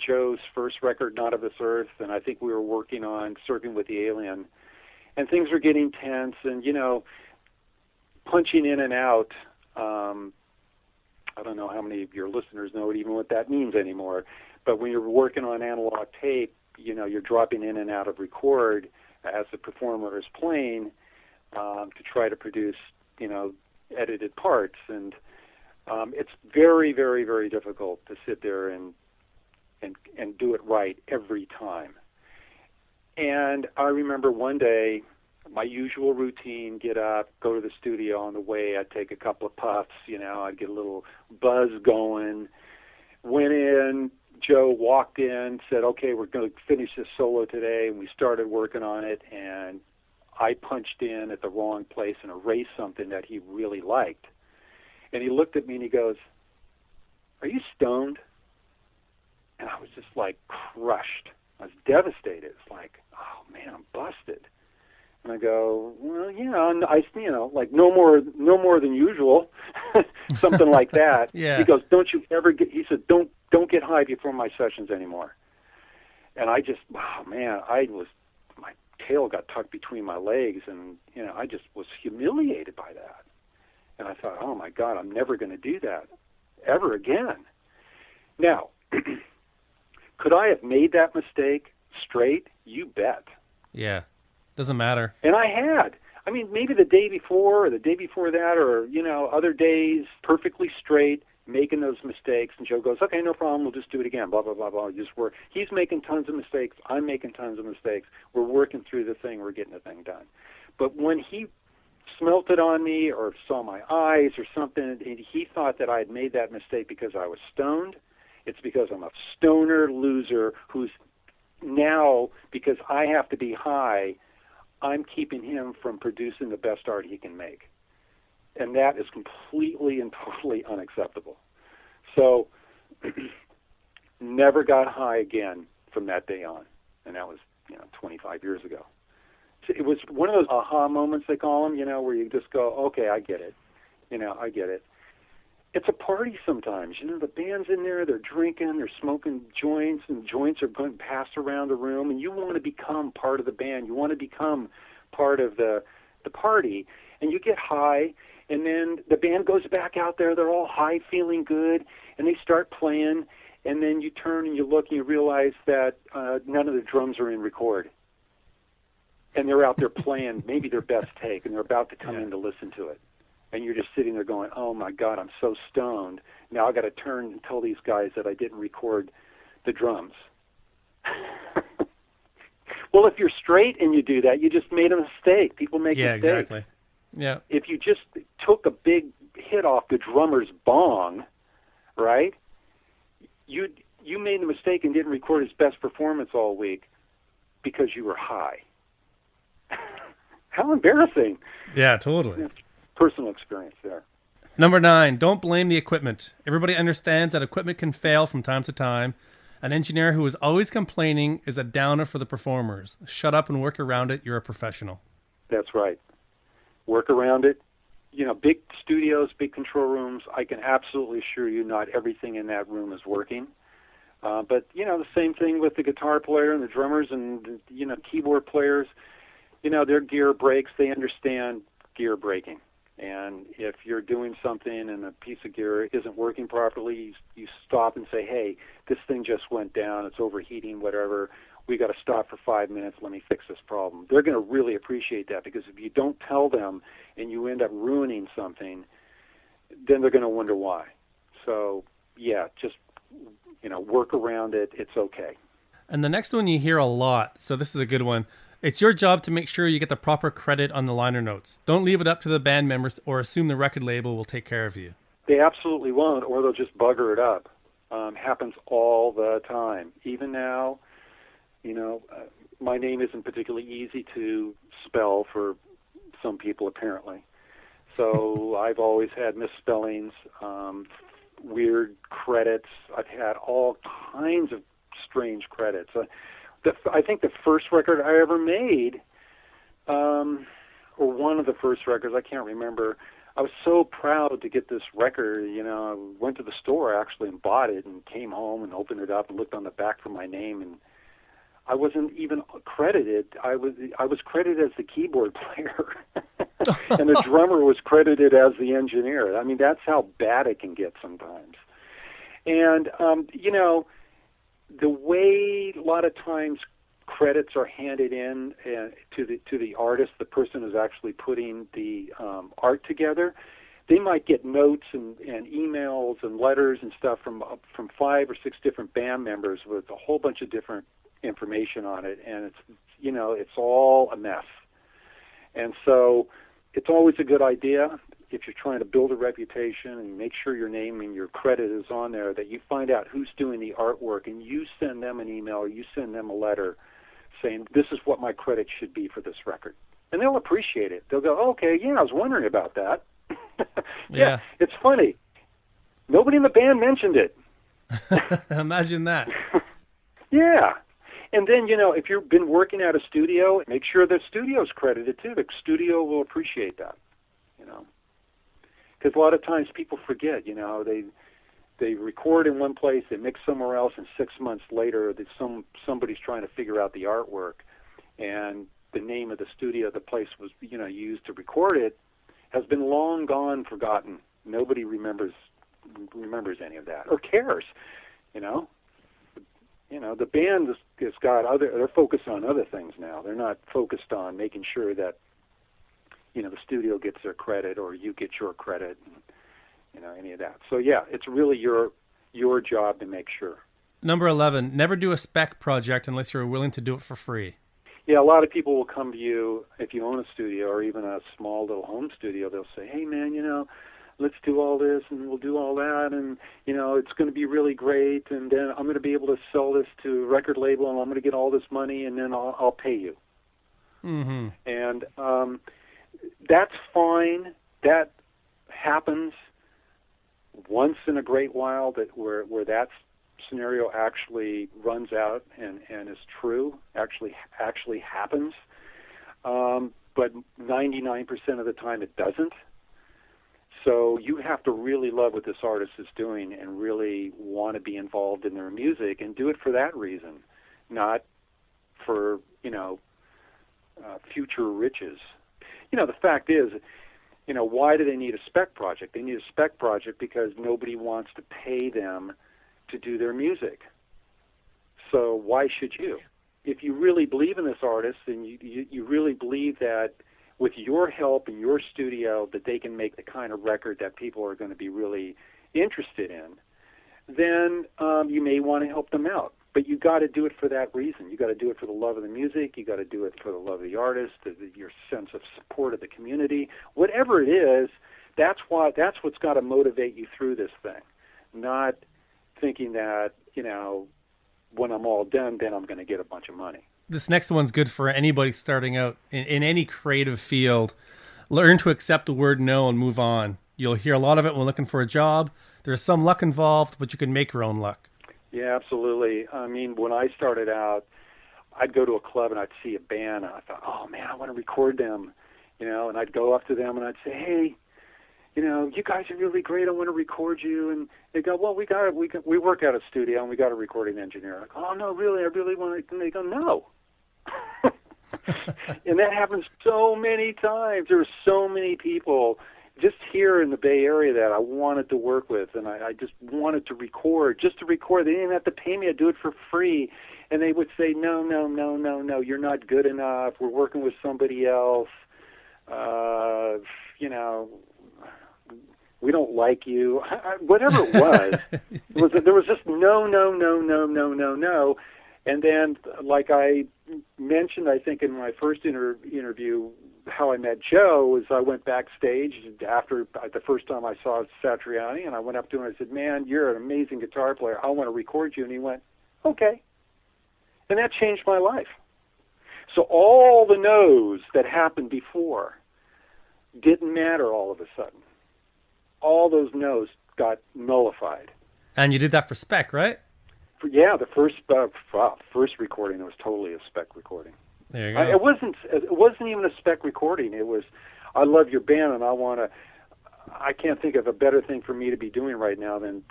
Joe's first record, Not of This Earth, and I think we were working on Surfing with the Alien. And things were getting tense, and, punching in and out. I don't know how many of your listeners know even what that means anymore, but when you're working on analog tape, you're dropping in and out of record as the performer is playing to try to produce, edited parts, and it's very, very, very difficult to sit there and do it right every time. And I remember one day, my usual routine, get up, go to the studio. On the way, I'd take a couple of puffs, I'd get a little buzz going. Went in, Joe walked in, said, "Okay, we're going to finish this solo today," and we started working on it, and I punched in at the wrong place and erased something that he really liked. And he looked at me and he goes, "Are you stoned?" And I was just crushed. I was devastated. It's like, oh man, I'm busted. And I go, "Well, and I, no more than usual," something like that. Yeah. He goes, he said, don't get high before my sessions anymore. And I just, my tail got tucked between my legs, and, I just was humiliated by that. And I thought, oh my God, I'm never going to do that ever again. Now, could I have made that mistake straight? You bet. Yeah. Doesn't matter. And I had. Maybe the day before or the day before that or, other days perfectly straight. making those mistakes, and Joe goes, okay, no problem, we'll just do it again, blah, blah, blah, blah. Just work. He's making tons of mistakes. I'm making tons of mistakes. We're working through the thing. We're getting the thing done. But when he smelt it on me or saw my eyes or something, and he thought that I had made that mistake because I was stoned, it's because I'm a stoner loser who's now, because I have to be high, I'm keeping him from producing the best art he can make. And that is completely and totally unacceptable. So, never got high again from that day on. And that was, 25 years ago. So it was one of those aha moments, they call them, where you just go, okay, I get it. I get it. It's a party sometimes. The band's in there, they're drinking, they're smoking joints, and joints are going passed around the room, and you want to become part of the band. You want to become part of the party, and you get high, and then the band goes back out there. They're all high, feeling good, and they start playing, and then you turn and you look and you realize that none of the drums are in record. And they're out there playing maybe their best take, and they're about to come in to listen to it. And you're just sitting there going, oh, my God, I'm so stoned. Now I've got to turn and tell these guys that I didn't record the drums. Well, if you're straight and you do that, you just made a mistake. People make mistakes. Yeah, exactly. Yeah. If you just took a big hit off the drummer's bong, right, you made the mistake and didn't record his best performance all week because you were high. How embarrassing. Yeah, totally. Personal experience there. Number 9, don't blame the equipment. Everybody understands that equipment can fail from time to time. An engineer who is always complaining is a downer for the performers. Shut up and work around it. You're a professional. That's right. Work around it. Big studios, big control rooms, I can absolutely assure you not everything in that room is working. But, the same thing with the guitar player and the drummers and, keyboard players. Their gear breaks. They understand gear breaking. And if you're doing something and a piece of gear isn't working properly, you stop and say, hey, this thing just went down. It's overheating, whatever. We got to stop for 5 minutes. Let me fix this problem. They're going to really appreciate that, because if you don't tell them and you end up ruining something, then they're going to wonder why. So, yeah, just, work around it. It's okay. And the next one you hear a lot, so this is a good one. It's your job to make sure you get the proper credit on the liner notes. Don't leave it up to the band members or assume the record label will take care of you. They absolutely won't, or they'll just bugger it up. Happens all the time. Even now, my name isn't particularly easy to spell for some people, apparently. So I've always had misspellings, weird credits. I've had all kinds of strange credits. I think the first record I ever made, or one of the first records, I can't remember, I was so proud to get this record. I went to the store actually and bought it and came home and opened it up and looked on the back for my name, and I wasn't even credited. I was credited as the keyboard player, and the drummer was credited as the engineer. I mean, that's how bad it can get sometimes. And, the way a lot of times credits are handed in to the artist, the person who's actually putting the art together, they might get notes and emails and letters and stuff from 5 or 6 different band members with a whole bunch of different information on it, and it's all a mess. And so it's always a good idea, if you're trying to build a reputation and make sure your name and your credit is on there, that you find out who's doing the artwork and you send them an email or you send them a letter saying, this is what my credit should be for this record. And they'll appreciate it. They'll go, oh, okay, yeah, I was wondering about that. Yeah, it's funny. Nobody in the band mentioned it. Imagine that. Yeah. And then, if you've been working at a studio, make sure the studio's credited too. The studio will appreciate that, Because a lot of times people forget, they record in one place, they mix somewhere else, and 6 months later, somebody's trying to figure out the artwork, and the name of the studio, the place was, used to record it, has been long gone, forgotten. Nobody remembers any of that or cares, The band has got they're focused on other things now. They're not focused on making sure that the studio gets their credit or you get your credit. any of that. So yeah, it's really your job to make sure. Number 11, never do a spec project unless you're willing to do it for free. Yeah, a lot of people will come to you if you own a studio or even a small little home studio. They'll say, hey, man, let's do all this and we'll do all that, and, it's going to be really great, and then I'm going to be able to sell this to a record label, and I'm going to get all this money, and then I'll pay you. Mm-hmm. And that's fine. That happens once in a great while, where that scenario actually runs out and is true, actually happens. But 99% of the time it doesn't. So you have to really love what this artist is doing and really want to be involved in their music and do it for that reason, not for, future riches. The fact is, why do they need a spec project? They need a spec project because nobody wants to pay them to do their music. So why should you? If you really believe in this artist and you really believe that with your help in your studio that they can make the kind of record that people are going to be really interested in, then you may want to help them out. But you got to do it for that reason. You got to do it for the love of the music. You got to do it for the love of the artist, your sense of support of the community. Whatever it is, that's what's got to motivate you through this thing. Not thinking that, when I'm all done, then I'm going to get a bunch of money. This next one's good for anybody starting out in any creative field. Learn to accept the word no and move on. You'll hear a lot of it when looking for a job. There's some luck involved, but you can make your own luck. Yeah, absolutely. I mean, when I started out, I'd go to a club and I'd see a band, and I thought, oh, man, I want to record them, and I'd go up to them and I'd say, hey, you guys are really great. I want to record you. And they go, well, we work at a studio and we got a recording engineer. I go, oh, no, really? I really want to. And they go, no. And that happens so many times. There are so many people just here in the Bay Area that I wanted to work with, and I just wanted to record, just to record. They didn't even have to pay me. I'd do it for free. And they would say, no, you're not good enough. We're working with somebody else. We don't like you. Whatever it was, there was just no. And then, like I mentioned, I think in my first interview, how I met Joe was I went backstage after the first time I saw Satriani, and I went up to him and I said, man, you're an amazing guitar player. I want to record you. And he went, okay. And that changed my life. So all the no's that happened before didn't matter all of a sudden. All those no's got nullified. And you did that for spec, right? Yeah, the first recording was totally a spec recording. There you go. It wasn't even a spec recording. It was, I love your band, and I can't think of a better thing for me to be doing right now than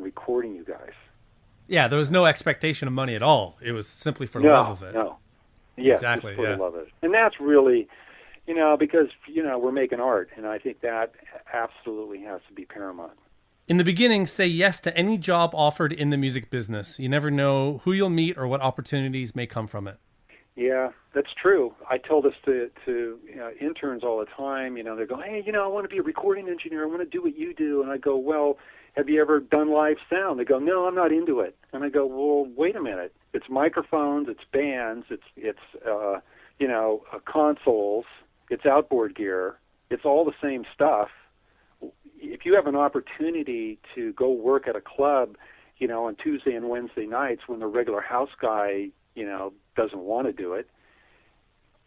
recording you guys. Yeah, there was no expectation of money at all. It was simply for the love of it. No. Yeah, exactly. Just for the love of it. And that's really, because, we're making art, and I think that absolutely has to be paramount. In the beginning, say yes to any job offered in the music business. You never know who you'll meet or what opportunities may come from it. Yeah, that's true. I tell this to interns all the time. They go, hey, I want to be a recording engineer. I want to do what you do. And I go, well, have you ever done live sound? They go, no, I'm not into it. And I go, well, wait a minute. It's microphones, it's bands, it's consoles, it's outboard gear. It's all the same stuff. If you have an opportunity to go work at a club, on Tuesday and Wednesday nights when the regular house guy, doesn't want to do it,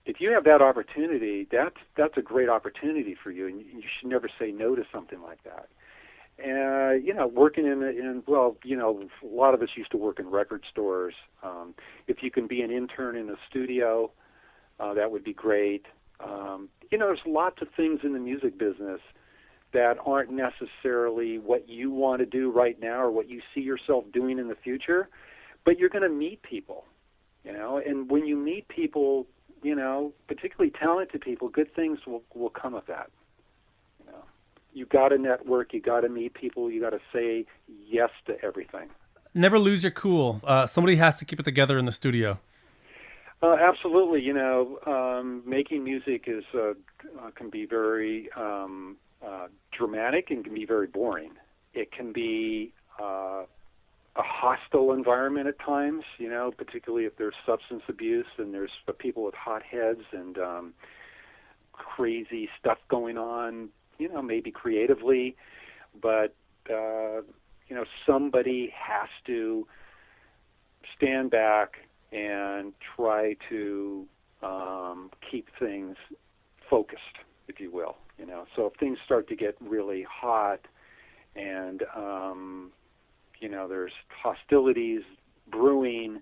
if you have that opportunity, that's a great opportunity for you, and you should never say no to something like that. Working in a lot of us used to work in record stores. If you can be an intern in a studio, that would be great. There's lots of things in the music business that aren't necessarily what you want to do right now or what you see yourself doing in the future, but you're going to meet people, and when you meet people, particularly talented people, good things will come of that. You got to network, you got to meet people, you got to say yes to everything. Never lose your cool. Somebody has to keep it together in the studio. Absolutely. Making music is can be very dramatic and can be very boring. It can be a hostile environment at times, particularly if there's substance abuse and there's people with hot heads and crazy stuff going on, maybe creatively, but, somebody has to stand back and try to keep things focused, if you will. So if things start to get really hot and there's hostilities brewing,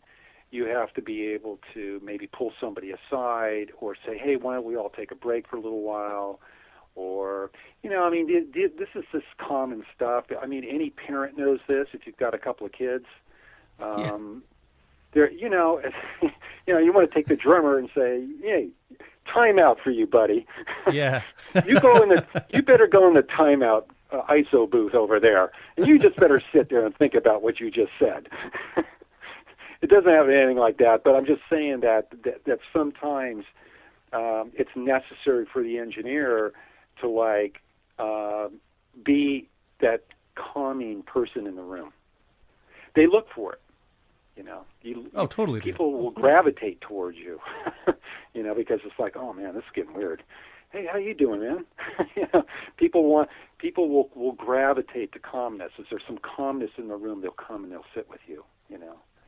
you have to be able to maybe pull somebody aside or say, hey, why don't we all take a break for a little while? Or, this is this common stuff. I mean, any parent knows this if you've got a couple of kids. There, you want to take the drummer and say, hey, timeout for you, buddy. Yeah. You better go in the timeout ISO booth over there, and you just better sit there and think about what you just said. It doesn't have anything like that, but I'm just saying that sometimes it's necessary for the engineer to be that calming person in the room. They look for it. Totally. People will gravitate towards you, because it's like, oh man, this is getting weird. Hey, how you doing, man? People will gravitate to calmness. If there's some calmness in the room, they'll come and they'll sit with you.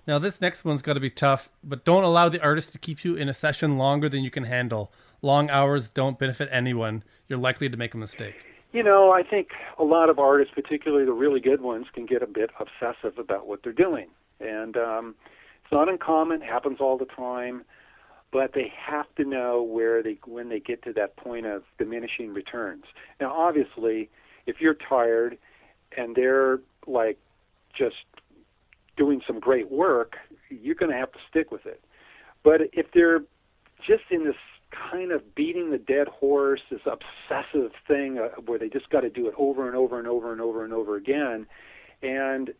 Now this next one's got to be tough, but don't allow the artist to keep you in a session longer than you can handle. Long hours don't benefit anyone. You're likely to make a mistake. I think a lot of artists, particularly the really good ones, can get a bit obsessive about what they're doing. And it's not uncommon, it happens all the time, but they have to know when they get to that point of diminishing returns. Now, obviously, if you're tired and they're just doing some great work, you're going to have to stick with it. But if they're just in this kind of beating the dead horse, this obsessive thing where they just got to do it over and over and over and over and over again, and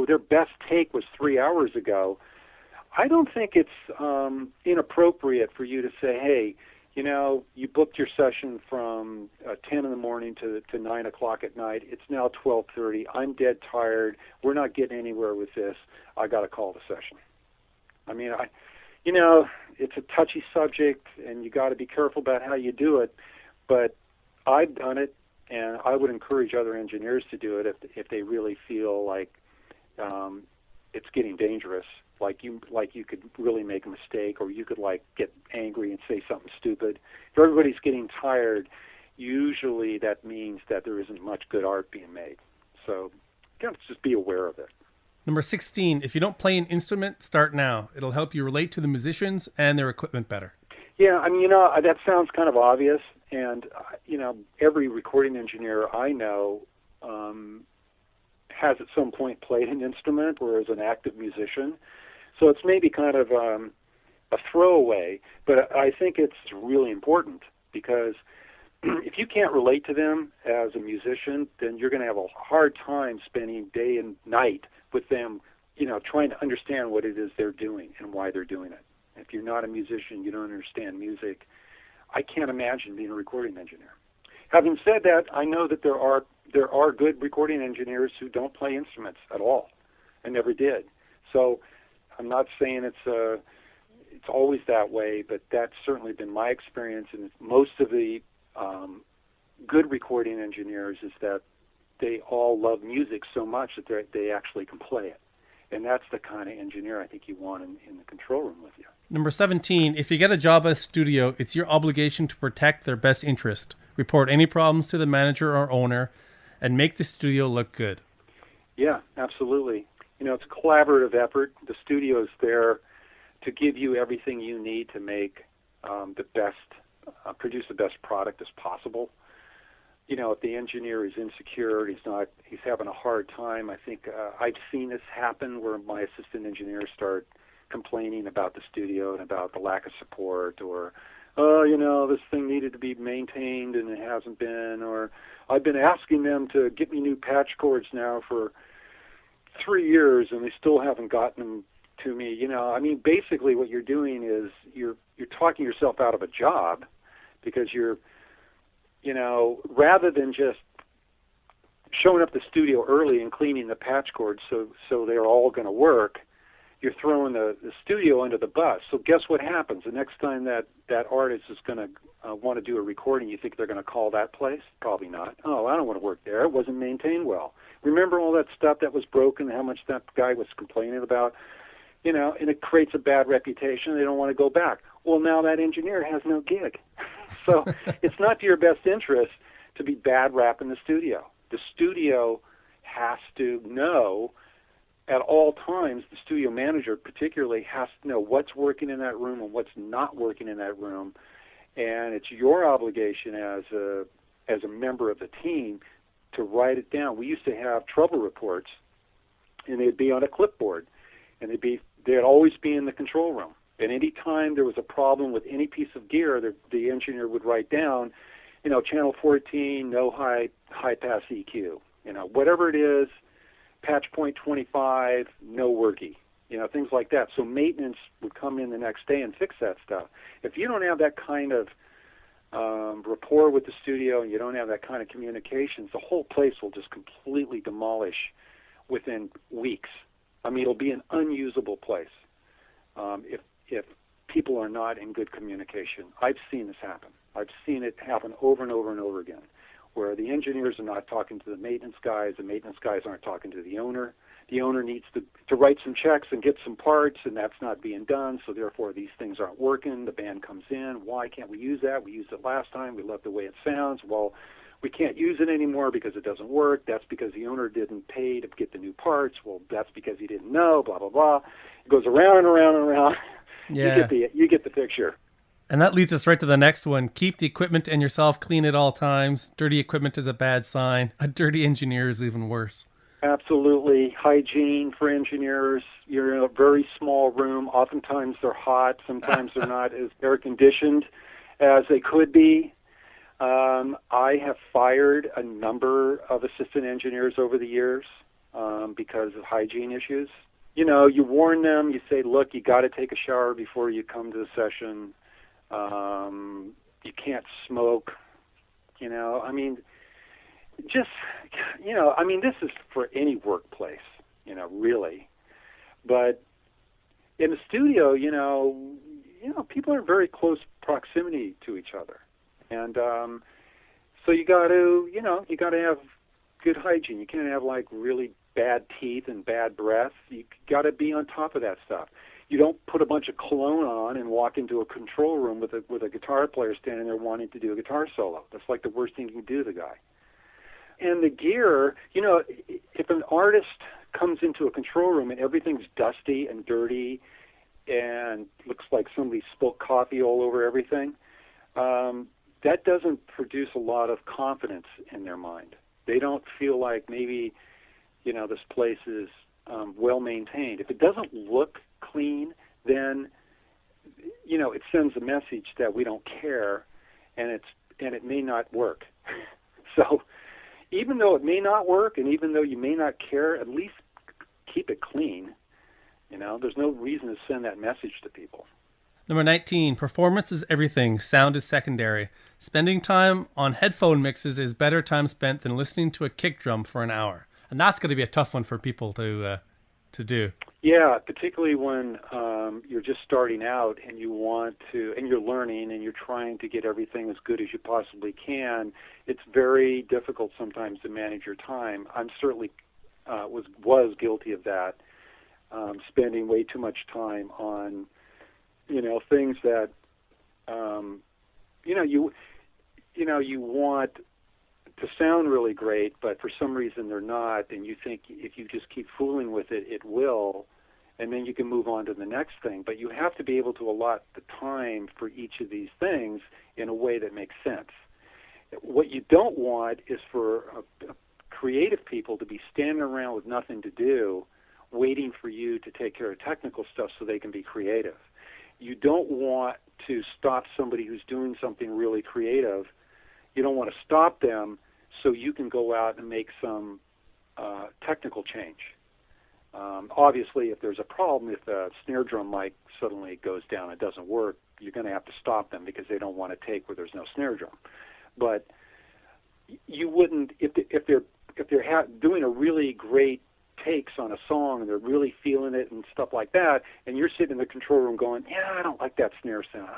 their best take was 3 hours ago, I don't think it's inappropriate for you to say, hey, you booked your session from 10 in the morning to 9 o'clock at night. It's now 12:30. I'm dead tired. We're not getting anywhere with this. I got to call the session. I mean, it's a touchy subject, and you got to be careful about how you do it. But I've done it, and I would encourage other engineers to do it if they really feel like it's getting dangerous. Like you could really make a mistake, or you could get angry and say something stupid. If everybody's getting tired, usually that means that there isn't much good art being made. So just be aware of it. Number 16, if you don't play an instrument, start now. It'll help you relate to the musicians and their equipment better. Yeah, I mean, that sounds kind of obvious, and every recording engineer I know has at some point played an instrument or is an active musician. So it's maybe kind of a throwaway, but I think it's really important because if you can't relate to them as a musician, then you're going to have a hard time spending day and night with them, trying to understand what it is they're doing and why they're doing it. If you're not a musician, you don't understand music, I can't imagine being a recording engineer. Having said that, I know that there are good recording engineers who don't play instruments at all and never did. So I'm not saying it's always that way, but that's certainly been my experience. And most of the good recording engineers is that they all love music so much that they actually can play it. And that's the kind of engineer I think you want in the control room with you. Number 17, if you get a job at a studio, it's your obligation to protect their best interest. Report any problems to the manager or owner and make the studio look good. Yeah, absolutely. It's a collaborative effort. The studio is there to give you everything you need to make produce the best product as possible. If the engineer is insecure, he's having a hard time. I think I've seen this happen where my assistant engineers start complaining about the studio and about the lack of support, or, this thing needed to be maintained and it hasn't been, or I've been asking them to get me new patch cords now for 3 years and they still haven't gotten them to me. Basically what you're doing is you're talking yourself out of a job because you're rather than just showing up the studio early and cleaning the patch cords so they're all going to work, you're throwing the studio under the bus. So guess what happens? The next time that artist is going to want to do a recording, you think they're going to call that place? Probably not. Oh, I don't want to work there. It wasn't maintained well. Remember all that stuff that was broken, how much that guy was complaining about? And it creates a bad reputation. They don't want to go back. Well, now that engineer has no gig. So it's not to your best interest to be bad rapping the studio. The studio has to know at all times, the studio manager particularly has to know what's working in that room and what's not working in that room. And it's your obligation as a member of the team to write it down. We used to have trouble reports, and they'd be on a clipboard, and they'd always be in the control room. And any time there was a problem with any piece of gear, the engineer would write down, channel 14, no high pass EQ, whatever it is, patch point 25, no worky, things like that. So maintenance would come in the next day and fix that stuff. If you don't have that kind of rapport with the studio and you don't have that kind of communications, the whole place will just completely demolish within weeks. I mean, it'll be an unusable place if people are not in good communication. I've seen this happen. I've seen it happen over and over and over again, where the engineers are not talking to the maintenance guys aren't talking to the owner. The owner needs to write some checks and get some parts, and that's not being done, so therefore these things aren't working. The band comes in. Why can't we use that? We used it last time. We love the way it sounds. Well, we can't use it anymore because it doesn't work. That's because the owner didn't pay to get the new parts. Well, that's because he didn't know, blah, blah, blah. It goes around and around and around. Yeah. You get the picture. And that leads us right to the next one. Keep the equipment and yourself clean at all times. Dirty equipment is a bad sign. A dirty engineer is even worse. Absolutely. Hygiene for engineers. You're in a very small room. Oftentimes they're hot. Sometimes they're not as air-conditioned as they could be. I have fired a number of assistant engineers over the years because of hygiene issues. You warn them. You say, look, you got to take a shower before you come to the session. You can't smoke, this is for any workplace, really. But in the studio, people are in very close proximity to each other. And, so you got to have good hygiene. You can't have really bad teeth and bad breath. You got to be on top of that stuff. You don't put a bunch of cologne on and walk into a control room with a guitar player standing there wanting to do a guitar solo. That's like the worst thing you can do to the guy. And the gear, if an artist comes into a control room and everything's dusty and dirty and looks like somebody spilled coffee all over everything, that doesn't produce a lot of confidence in their mind. They don't feel like maybe, this place is well maintained. If it doesn't look clean, then it sends a message that we don't care, and it may not work. So even though it may not work, and even though you may not care, at least keep it clean. There's no reason to send that message to people. Number 19, performance is everything. Sound is secondary. Spending time on headphone mixes is better time spent than listening to a kick drum for an hour. And that's going to be a tough one for people to do. Yeah, particularly when you're just starting out and you're learning and you're trying to get everything as good as you possibly can. It's very difficult sometimes to manage your time. I'm certainly was guilty of that, spending way too much time on things that you want to sound really great, but for some reason they're not, and you think if you just keep fooling with it, it will, and then you can move on to the next thing. But you have to be able to allot the time for each of these things in a way that makes sense. What you don't want is for creative people to be standing around with nothing to do, waiting for you to take care of technical stuff so they can be creative. You don't want to stop somebody who's doing something really creative. You don't want to stop them so you can go out and make some technical change. Obviously, if there's a problem, if the snare drum mic suddenly goes down and doesn't work, you're going to have to stop them because they don't want to take where there's no snare drum. But you wouldn't, if they're doing a really great takes on a song and they're really feeling it and stuff like that, and you're sitting in the control room going, yeah, I don't like that snare sound.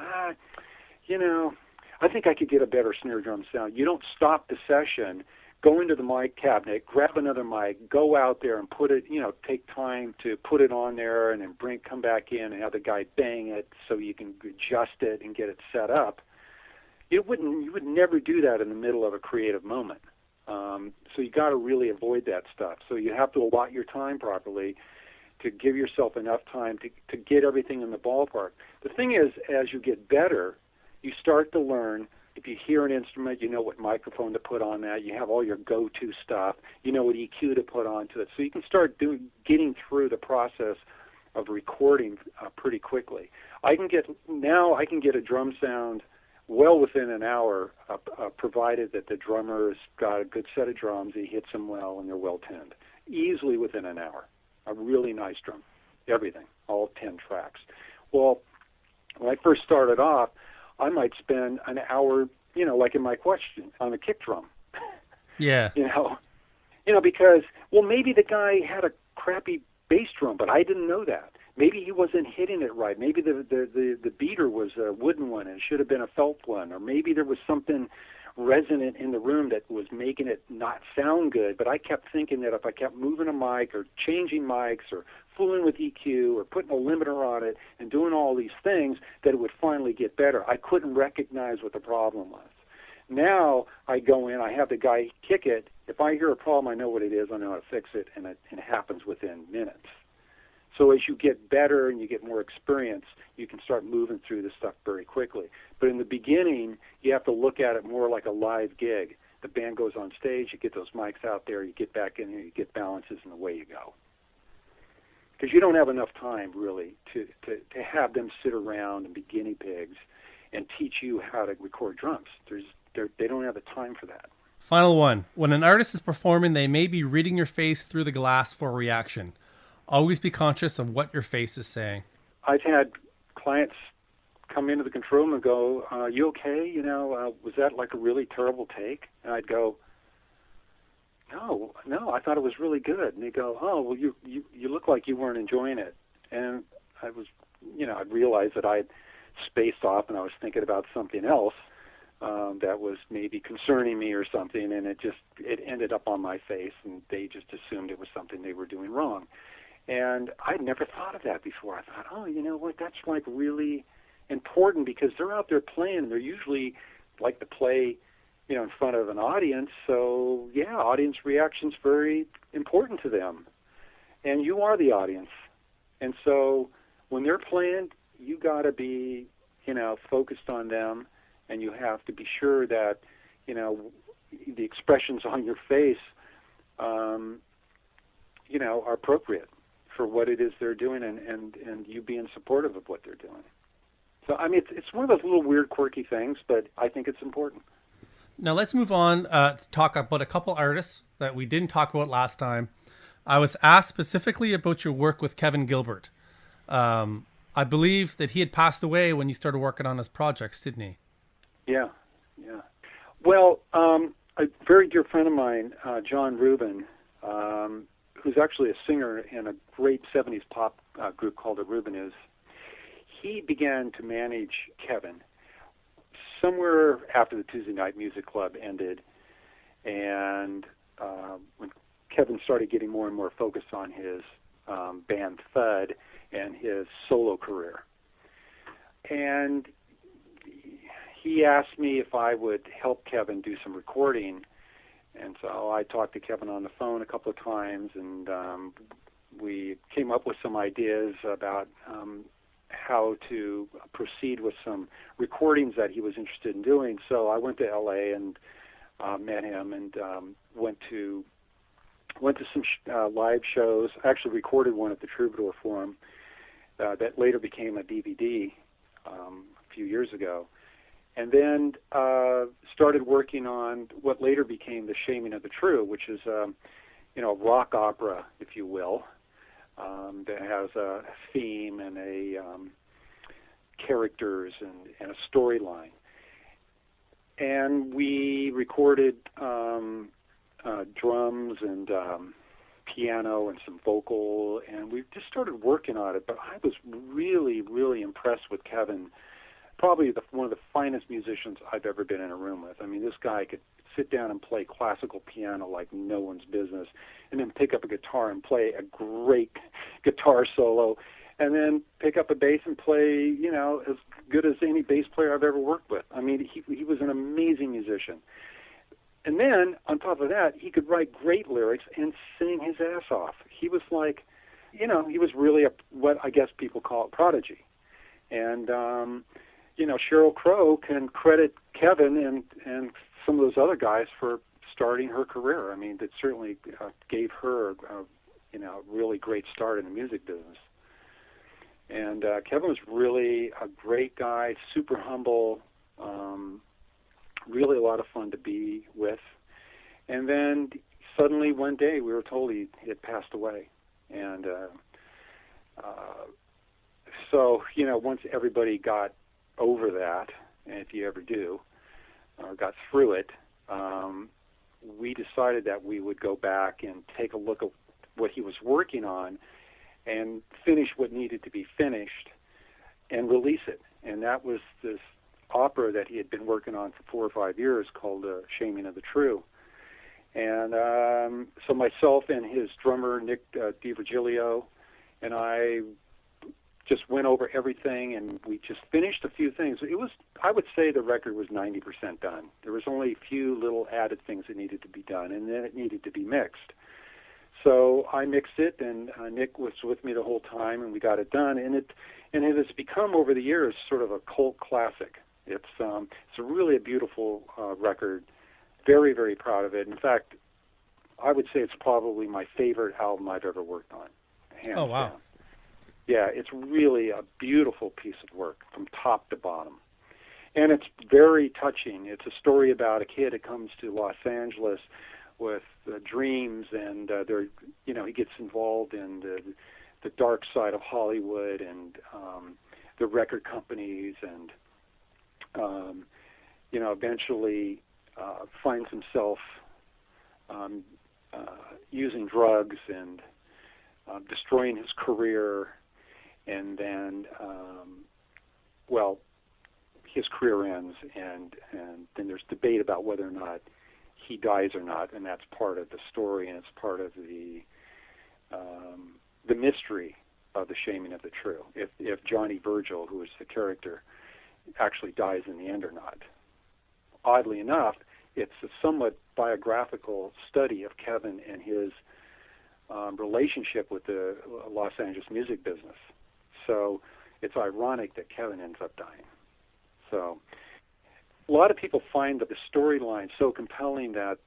I think I could get a better snare drum sound. You don't stop the session, go into the mic cabinet, grab another mic, go out there and put it, take time to put it on there and then come back in and have the guy bang it so you can adjust it and get it set up. You would never do that in the middle of a creative moment. So you got to really avoid that stuff. So you have to allot your time properly to give yourself enough time to get everything in the ballpark. The thing is, as you get better, you start to learn. If you hear an instrument, you know what microphone to put on that. You have all your go-to stuff. You know what EQ to put onto it. So you can start getting through the process of recording pretty quickly. I can get a drum sound well within an hour, provided that the drummer's got a good set of drums, he hits them well, and they're well tuned. Easily within an hour. A really nice drum. Everything. All 10 tracks. Well, when I first started off, I might spend an hour, like in my question, on a kick drum. Yeah. Because, maybe the guy had a crappy bass drum, but I didn't know that. Maybe he wasn't hitting it right. Maybe the beater was a wooden one and it should have been a felt one. Or maybe there was something resonant in the room that was making it not sound good. But I kept thinking that if I kept moving a mic or changing mics or fooling with EQ or putting a limiter on it and doing all these things, that it would finally get better. I couldn't recognize what the problem was. Now I go in, I have the guy kick it. If I hear a problem, I know what it is. I know how to fix it, and it happens within minutes. So as you get better and you get more experience, you can start moving through this stuff very quickly. But in the beginning, you have to look at it more like a live gig. The band goes on stage, you get those mics out there, you get back in there, you get balances, and away you go. Because you don't have enough time, really, to have them sit around and be guinea pigs and teach you how to record drums. They don't have the time for that. Final one. When an artist is performing, they may be reading your face through the glass for a reaction. Always be conscious of what your face is saying. I've had clients come into the control room and go, you okay? Was that like a really terrible take? And I'd go, no, I thought it was really good. And they go, oh, well, you look like you weren't enjoying it. And I was, I realized that I'd spaced off and I was thinking about something else that was maybe concerning me or something, and it ended up on my face, and they just assumed it was something they were doing wrong. And I'd never thought of that before. I thought, oh, you know what, that's like really important because they're out there playing, and they're usually like to play, in front of an audience. So, yeah, audience reaction's very important to them. And you are the audience. And so when they're playing, you got to be, focused on them, and you have to be sure that, the expressions on your face, are appropriate for what it is they're doing and you being supportive of what they're doing. So, I mean, it's one of those little weird, quirky things, but I think it's important. Now let's move on to talk about a couple artists that we didn't talk about last time. I was asked specifically about your work with Kevin Gilbert. I believe that he had passed away when you started working on his projects, didn't he? Yeah. Well, a very dear friend of mine, John Rubin, who's actually a singer in a great 70s pop group called the Rubinoos, he began to manage Kevin somewhere after the Tuesday Night Music Club ended, and when Kevin started getting more and more focused on his band Thud and his solo career. And he asked me if I would help Kevin do some recording. And so I talked to Kevin on the phone a couple of times, and we came up with some ideas about how to proceed with some recordings that he was interested in doing. So I went to L.A. and met him and went to some live shows. I actually recorded one at the Troubadour Forum that later became a DVD a few years ago. And then started working on what later became The Shaming of the True, which is a rock opera, if you will, that has a theme and a characters and a storyline. And we recorded drums and piano and some vocal, and we just started working on it. But I was really, really impressed with Kevin. Probably one of the finest musicians I've ever been in a room with. I mean, this guy could sit down and play classical piano like no one's business, and then pick up a guitar and play a great guitar solo, and then pick up a bass and play, as good as any bass player I've ever worked with. I mean, he was an amazing musician. And then, on top of that, he could write great lyrics and sing his ass off. He was like, he was really what I guess people call a prodigy. And, Sheryl Crow can credit Kevin and some of those other guys for starting her career. I mean, that certainly gave her, a really great start in the music business. And Kevin was really a great guy, super humble, really a lot of fun to be with. And then suddenly one day we were told he had passed away. And so, once everybody got over that, and if you ever do, or got through it, we decided that we would go back and take a look at what he was working on and finish what needed to be finished and release it. And that was this opera that he had been working on for 4 or 5 years called Shaming of the True. And so myself and his drummer, Nick DiVirgilio, and I just went over everything, and we just finished a few things. I would say the record was 90% done. There was only a few little added things that needed to be done, and then it needed to be mixed. So I mixed it, and Nick was with me the whole time, and we got it done. And it has become over the years sort of a cult classic. It's really a beautiful record. Very, very proud of it. In fact, I would say it's probably my favorite album I've ever worked on. Hands Oh, wow. down. Yeah, it's really a beautiful piece of work from top to bottom. And it's very touching. It's a story about a kid that comes to Los Angeles with dreams, and he gets involved in the dark side of Hollywood and the record companies, and eventually finds himself using drugs and destroying his career. And then, his career ends, and then there's debate about whether or not he dies or not, and that's part of the story, and it's part of the mystery of the Shaming of the True. If Johnny Virgil, who is the character, actually dies in the end or not. Oddly enough, it's a somewhat biographical study of Kevin and his relationship with the Los Angeles music business. So it's ironic that Kevin ends up dying. So a lot of people find the storyline so compelling that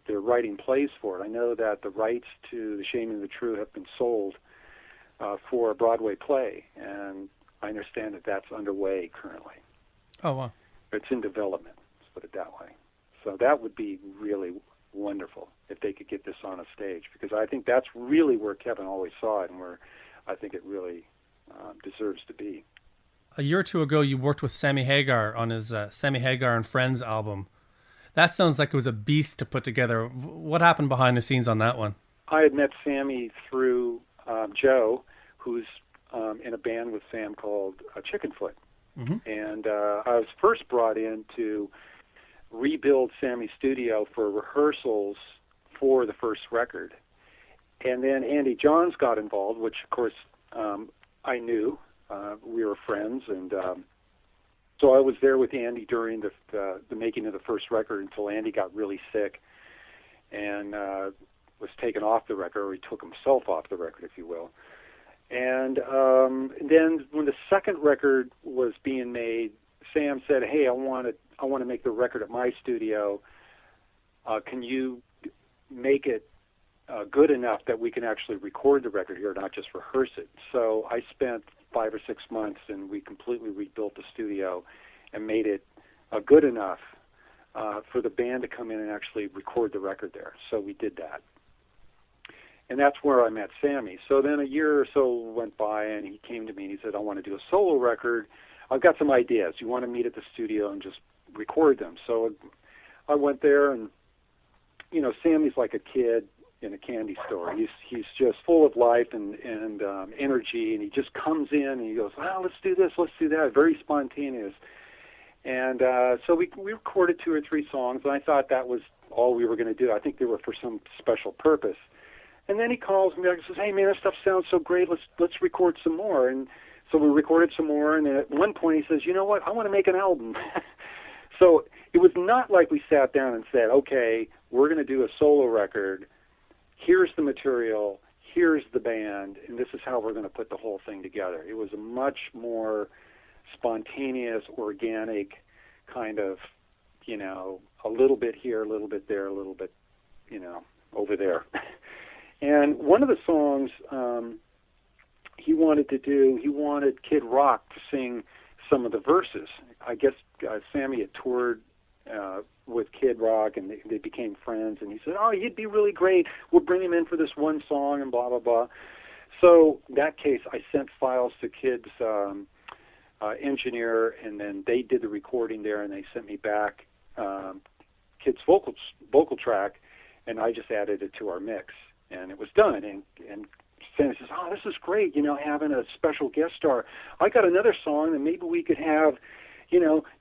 they're writing plays for it. I know that the rights to The Shaming of the True have been sold for a Broadway play, and I understand that that's underway currently. Oh, wow. It's in development, let's put it that way. So that would be really wonderful if they could get this on a stage, because I think that's really where Kevin always saw it, and where I think it really deserves to be. A year or two ago, you worked with Sammy Hagar on his Sammy Hagar and Friends album. That sounds like it was a beast to put together. What happened behind the scenes on that one? I had met Sammy through Joe, who's in a band with Sam called Chickenfoot. Mm-hmm. And I was first brought in to rebuild Sammy's studio for rehearsals for the first record. And then Andy Johns got involved, which, of course, I knew. We were friends, and so I was there with Andy during the making of the first record until Andy got really sick and was taken off the record, or he took himself off the record, if you will. And then when the second record was being made, Sam said, "Hey, I want to make the record at my studio. Can you make it good enough that we can actually record the record here, not just rehearse it?" So I spent 5 or 6 months, and we completely rebuilt the studio and made it good enough for the band to come in and actually record the record there. So we did that. And that's where I met Sammy. So then a year or so went by, and he came to me and he said, "I want to do a solo record. I've got some ideas. You want to meet at the studio and just record them. So I went there, and Sammy's like a kid in a candy store. He's just full of life and energy, and he just comes in and he goes, "Well, let's do this, let's do that." Very spontaneous. And so we recorded 2 or 3 songs, and I thought that was all we were going to do. I think they were for some special purpose. And then he calls me back and says, "Hey man, this stuff sounds so great. Let's record some more." And so we recorded some more. And then at one point he says, "You know what? I want to make an album." So it was not like we sat down and said, "Okay, we're going to do a solo record. Here's the material. Here's the band, and this is how we're going to put the whole thing together." It was a much more spontaneous, organic kind of, a little bit here, a little bit there, a little bit, over there. And one of the songs he wanted Kid Rock to sing some of the verses. I guess Sammy had toured with Kid Rock, and they became friends, and he said, "Oh, he'd be really great. We'll bring him in for this one song," and blah, blah, blah. So in that case, I sent files to Kid's engineer, and then they did the recording there, and they sent me back Kid's vocal track, and I just added it to our mix, and it was done. And Sammy says, "Oh, this is great, having a special guest star. I got another song that maybe we could have,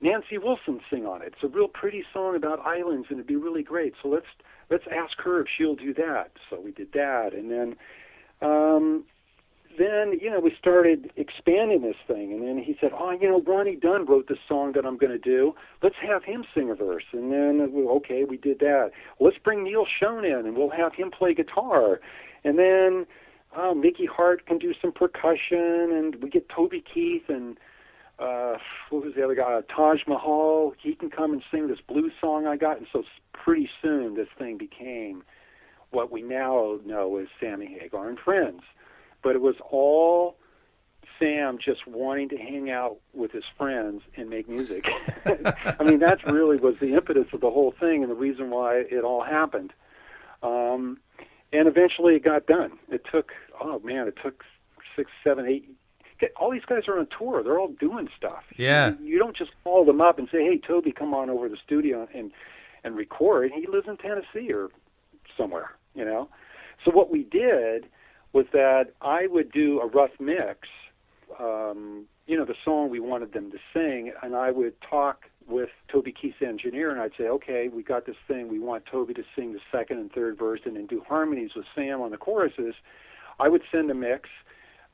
Nancy Wilson sing on it. It's a real pretty song about islands, and it'd be really great. So let's ask her if she'll do that." So we did that, and then we started expanding this thing. And then he said, "Oh, Ronnie Dunn wrote this song that I'm going to do. Let's have him sing a verse." And then, okay, we did that. Let's bring Neil Schon in, and we'll have him play guitar. And then Mickey Hart can do some percussion, and we get Toby Keith and what was the other guy? Taj Mahal. He can come and sing this blues song I got. And so pretty soon this thing became what we now know as Sammy Hagar and Friends. But it was all Sam just wanting to hang out with his friends and make music. I mean, that really was the impetus of the whole thing and the reason why it all happened. And eventually it got done. It took 6, 7, 8. All these guys are on tour. They're all doing stuff. Yeah. You don't just call them up and say, "Hey, Toby, come on over to the studio and record." He lives in Tennessee or somewhere, So what we did was that I would do a rough mix, the song we wanted them to sing, and I would talk with Toby Keith's engineer, and I'd say, "Okay, we got this thing. We want Toby to sing the second and third verse and then do harmonies with Sam on the choruses." I would send a mix,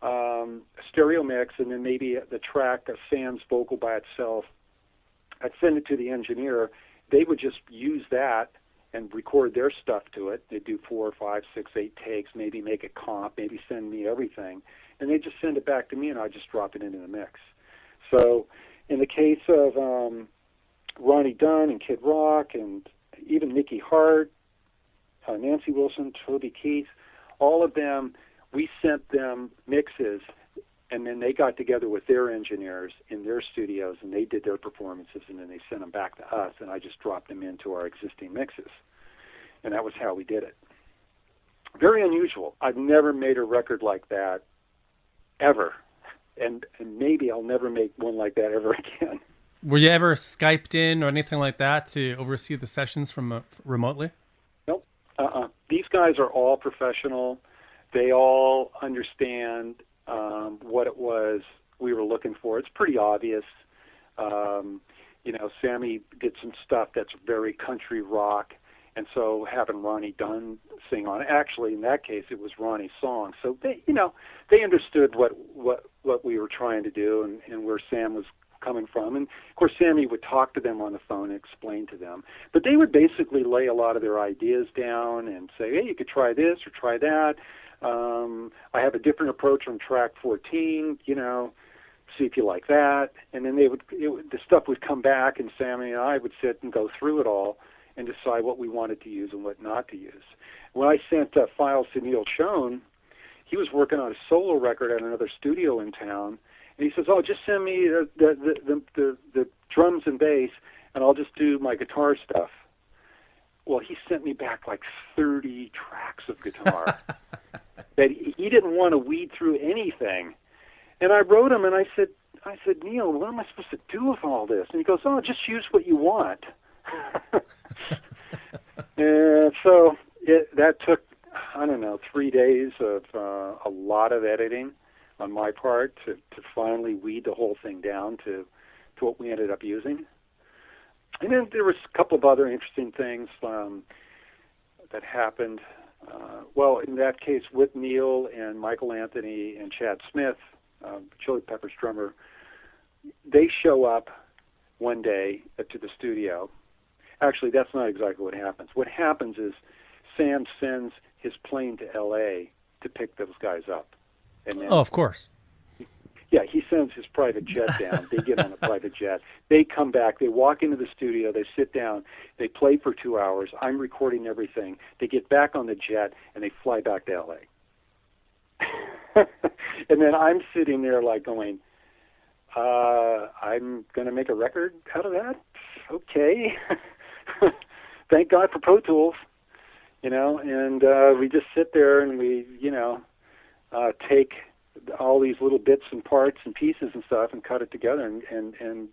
a stereo mix, and then maybe the track of Sam's vocal by itself. I'd send it to the engineer. They would just use that and record their stuff to it. They'd do 4, 5, 6, 8 takes, maybe make a comp, maybe send me everything. And they'd just send it back to me, and I'd just drop it into the mix. So in the case of Ronnie Dunn and Kid Rock and even Mickey Hart, Nancy Wilson, Toby Keith, all of them, we sent them mixes, and then they got together with their engineers in their studios, and they did their performances, and then they sent them back to us, and I just dropped them into our existing mixes. And that was how we did it. Very unusual. I've never made a record like that, ever. And maybe I'll never make one like that ever again. Were you ever Skyped in or anything like that to oversee the sessions from remotely? Nope. These guys are all professional. They all understand what it was we were looking for. It's pretty obvious. Sammy did some stuff that's very country rock, and so having Ronnie Dunn sing on it, actually in that case it was Ronnie's song. So they understood what we were trying to do and where Sam was coming from. And of course Sammy would talk to them on the phone and explain to them. But they would basically lay a lot of their ideas down and say, "Hey, you could try this or try that. I have a different approach on track 14, see if you like that." And then the stuff would come back, and Sammy and I would sit and go through it all and decide what we wanted to use and what not to use. When I sent files to Neil Schon, he was working on a solo record at another studio in town, and he says, "Oh, just send me the drums and bass, and I'll just do my guitar stuff." Well, he sent me back like 30 tracks of guitar that he didn't want to weed through anything. And I wrote him, and I said, I said, Neil, what am I supposed to do with all this? And he goes, oh, just use what you want. And so that took, I don't know, 3 days of a lot of editing on my part to finally weed the whole thing down to what we ended up using. And then there was a couple of other interesting things that happened. Well, in that case, with Neil and Michael Anthony and Chad Smith, Chili Peppers drummer, they show up one day to the studio. Actually, that's not exactly what happens. What happens is Sam sends his plane to L.A. to pick those guys up. And then, oh, of course. Yeah, he sends his private jet down. They get on a private jet. They come back. They walk into the studio. They sit down. They play for 2 hours. I'm recording everything. They get back on the jet, and they fly back to L.A. And then I'm sitting there like going, I'm going to make a record out of that? Okay. Thank God for Pro Tools, and we just sit there and we, take all these little bits and parts and pieces and stuff and cut it together and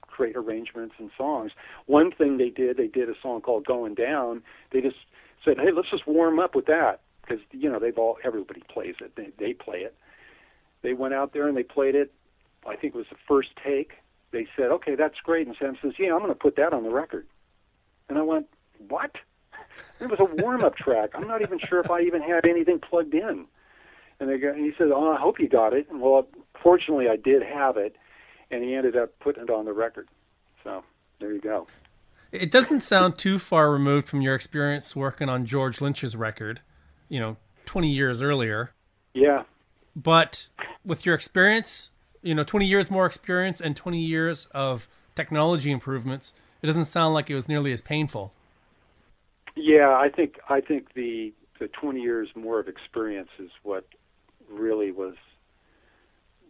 create arrangements and songs. One thing they did a song called Going Down. They just said, hey, let's just warm up with that because, everybody plays it. They play it. They went out there and they played it. I think it was the first take. They said, okay, that's great. And Sam says, yeah, I'm going to put that on the record. And I went, what? It was a warm-up track. I'm not even sure if I even had anything plugged in. And he said, oh, I hope you got it. And well, fortunately, I did have it, and he ended up putting it on the record. So there you go. It doesn't sound too far removed from your experience working on George Lynch's record, 20 years earlier. Yeah. But with your experience, 20 years more experience and 20 years of technology improvements, it doesn't sound like it was nearly as painful. Yeah, I think the 20 years more of experience is what really was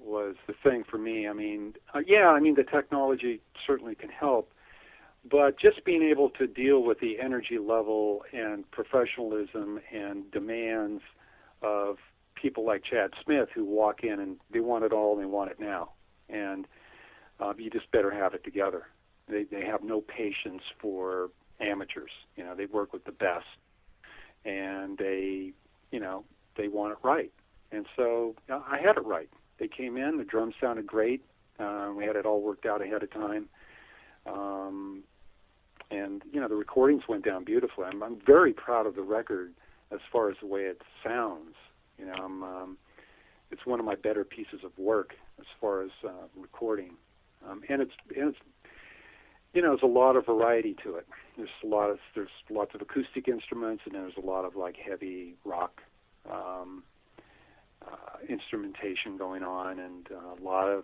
the thing for me. I mean, the technology certainly can help, but just being able to deal with the energy level and professionalism and demands of people like Chad Smith who walk in and they want it all and they want it now. And you just better have it together. They have no patience for amateurs. They work with the best, and they want it right. And so I had it right. They came in, the drums sounded great. We had it all worked out ahead of time. And the recordings went down beautifully. I'm very proud of the record as far as the way it sounds. It's one of my better pieces of work as far as recording. And it's there's a lot of variety to it. There's lots of acoustic instruments, and there's a lot of like heavy rock instrumentation going on, and a lot of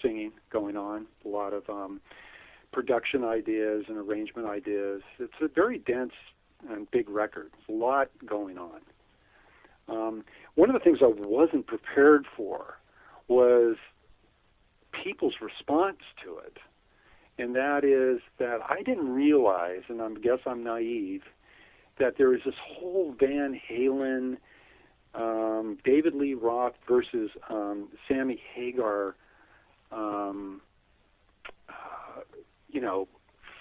singing going on, a lot of production ideas and arrangement ideas. It's a very dense and big record. There's a lot going on. One of the things I wasn't prepared for was people's response to it. And that is that I didn't realize, and I guess I'm naive, that there is this whole Van Halen, David Lee Roth versus Sammy Hagar,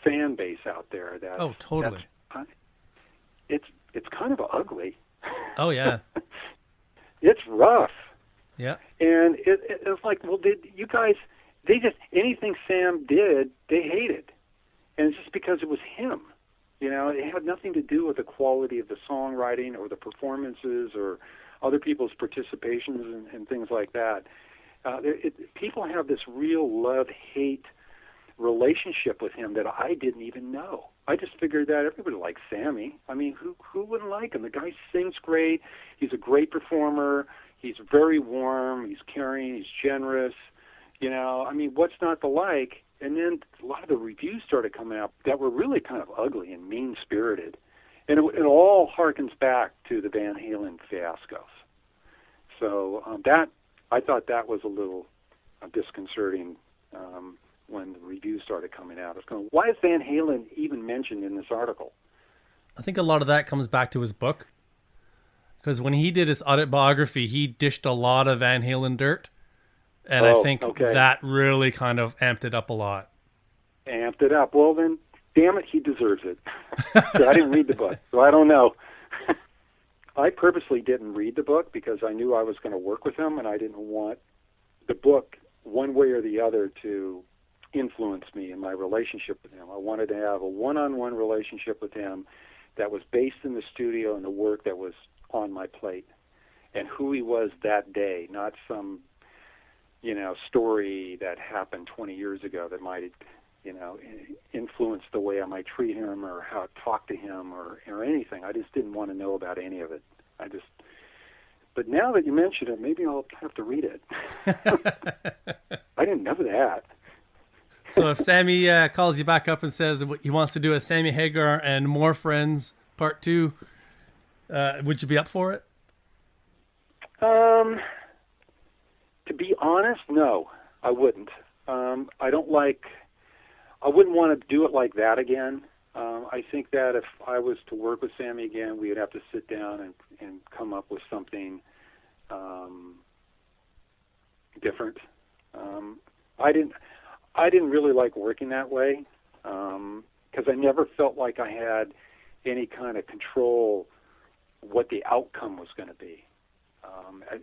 fan base out there. Oh, totally. It's kind of ugly. Oh, yeah. It's rough. Yeah. And it's like, well, did you guys... They just, anything Sam did, they hated. And it's just because it was him. It had nothing to do with the quality of the songwriting or the performances or other people's participations and things like that. People have this real love-hate relationship with him that I didn't even know. I just figured that everybody likes Sammy. I mean, who wouldn't like him? The guy sings great. He's a great performer. He's very warm. He's caring. He's generous. What's not to like? And then a lot of the reviews started coming out that were really kind of ugly and mean-spirited. And it all harkens back to the Van Halen fiascos. So I thought that was a little disconcerting when the reviews started coming out. I was going, why is Van Halen even mentioned in this article? I think a lot of that comes back to his book. Because when he did his autobiography, he dished a lot of Van Halen dirt. And I think okay. that really kind of amped it up a lot. Amped it up. Well, then, damn it, he deserves it. So I didn't read the book, so I don't know. I purposely didn't read the book because I knew I was going to work with him, and I didn't want the book, one way or the other, to influence me in my relationship with him. I wanted to have a one-on-one relationship with him that was based in the studio and the work that was on my plate and who he was that day, not some, story that happened 20 years ago that might, influence the way I might treat him or how I talk to him or anything. I just didn't want to know about any of it. But now that you mention it, maybe I'll have to read it. I didn't know that. So if Sammy calls you back up and says he wants to do a Sammy Hagar and More Friends Part 2, would you be up for it? To be honest, no, I wouldn't. I wouldn't want to do it like that again. I think that if I was to work with Sammy again, we would have to sit down and come up with something different. I didn't really like working that way because I never felt like I had any kind of control what the outcome was going to be.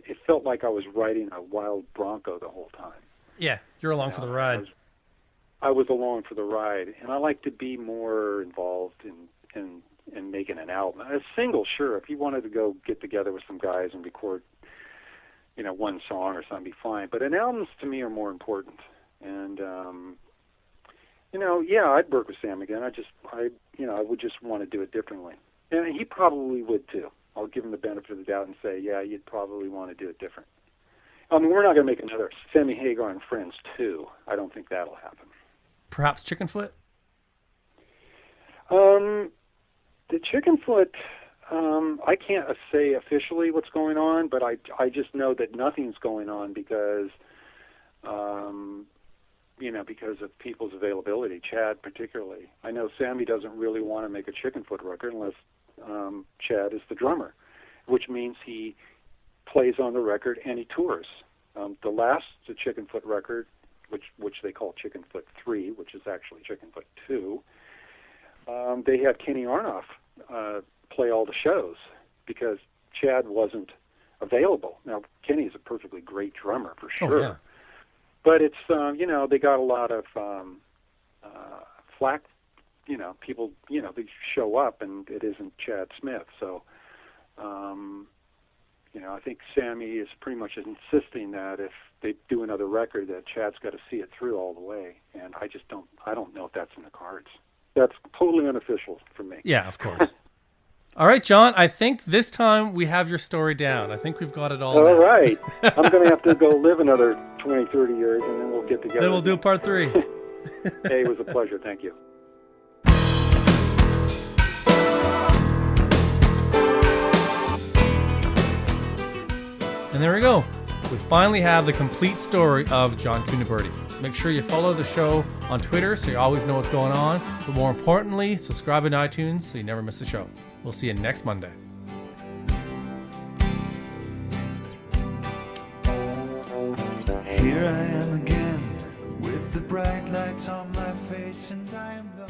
It felt like I was riding a wild bronco the whole time. Yeah, you're along for the ride. I was along for the ride, and I like to be more involved in making an album. A single, sure, if you wanted to go get together with some guys and record, one song or something, be fine. But an albums to me are more important. And I'd work with Sam again. I would just want to do it differently, and he probably would too. I'll give him the benefit of the doubt and say, yeah, you'd probably want to do it different. I mean, we're not going to make another Sammy Hagar and Friends 2. I don't think that'll happen. Perhaps Chickenfoot? The Chickenfoot, I can't say officially what's going on, but I just know that nothing's going on because, because of people's availability, Chad particularly. I know Sammy doesn't really want to make a Chickenfoot record unless Chad is the drummer, which means he plays on the record and he tours. The Chickenfoot record, which they call Chickenfoot 3, which is actually Chickenfoot 2, they had Kenny Arnoff play all the shows because Chad wasn't available. Now, Kenny's a perfectly great drummer for sure. Oh, yeah. But it's, they got a lot of flack, people, they show up and it isn't Chad Smith. So, I think Sammy is pretty much insisting that if they do another record that Chad's got to see it through all the way. And I don't know if that's in the cards. That's totally unofficial for me. Yeah, of course. All right, John, I think this time we have your story down. I think we've got it all down. Right. I'm going to have to go live another 20, 30 years, and then we'll get together. Then we'll do part 3. Hey, it was a pleasure. Thank you. And there we go. We finally have the complete story of John Cuniberti. Make sure you follow the show on Twitter so you always know what's going on. But more importantly, subscribe on iTunes so you never miss a show. We'll see you next Monday. Here I am again with the bright lights on my face, and I am low.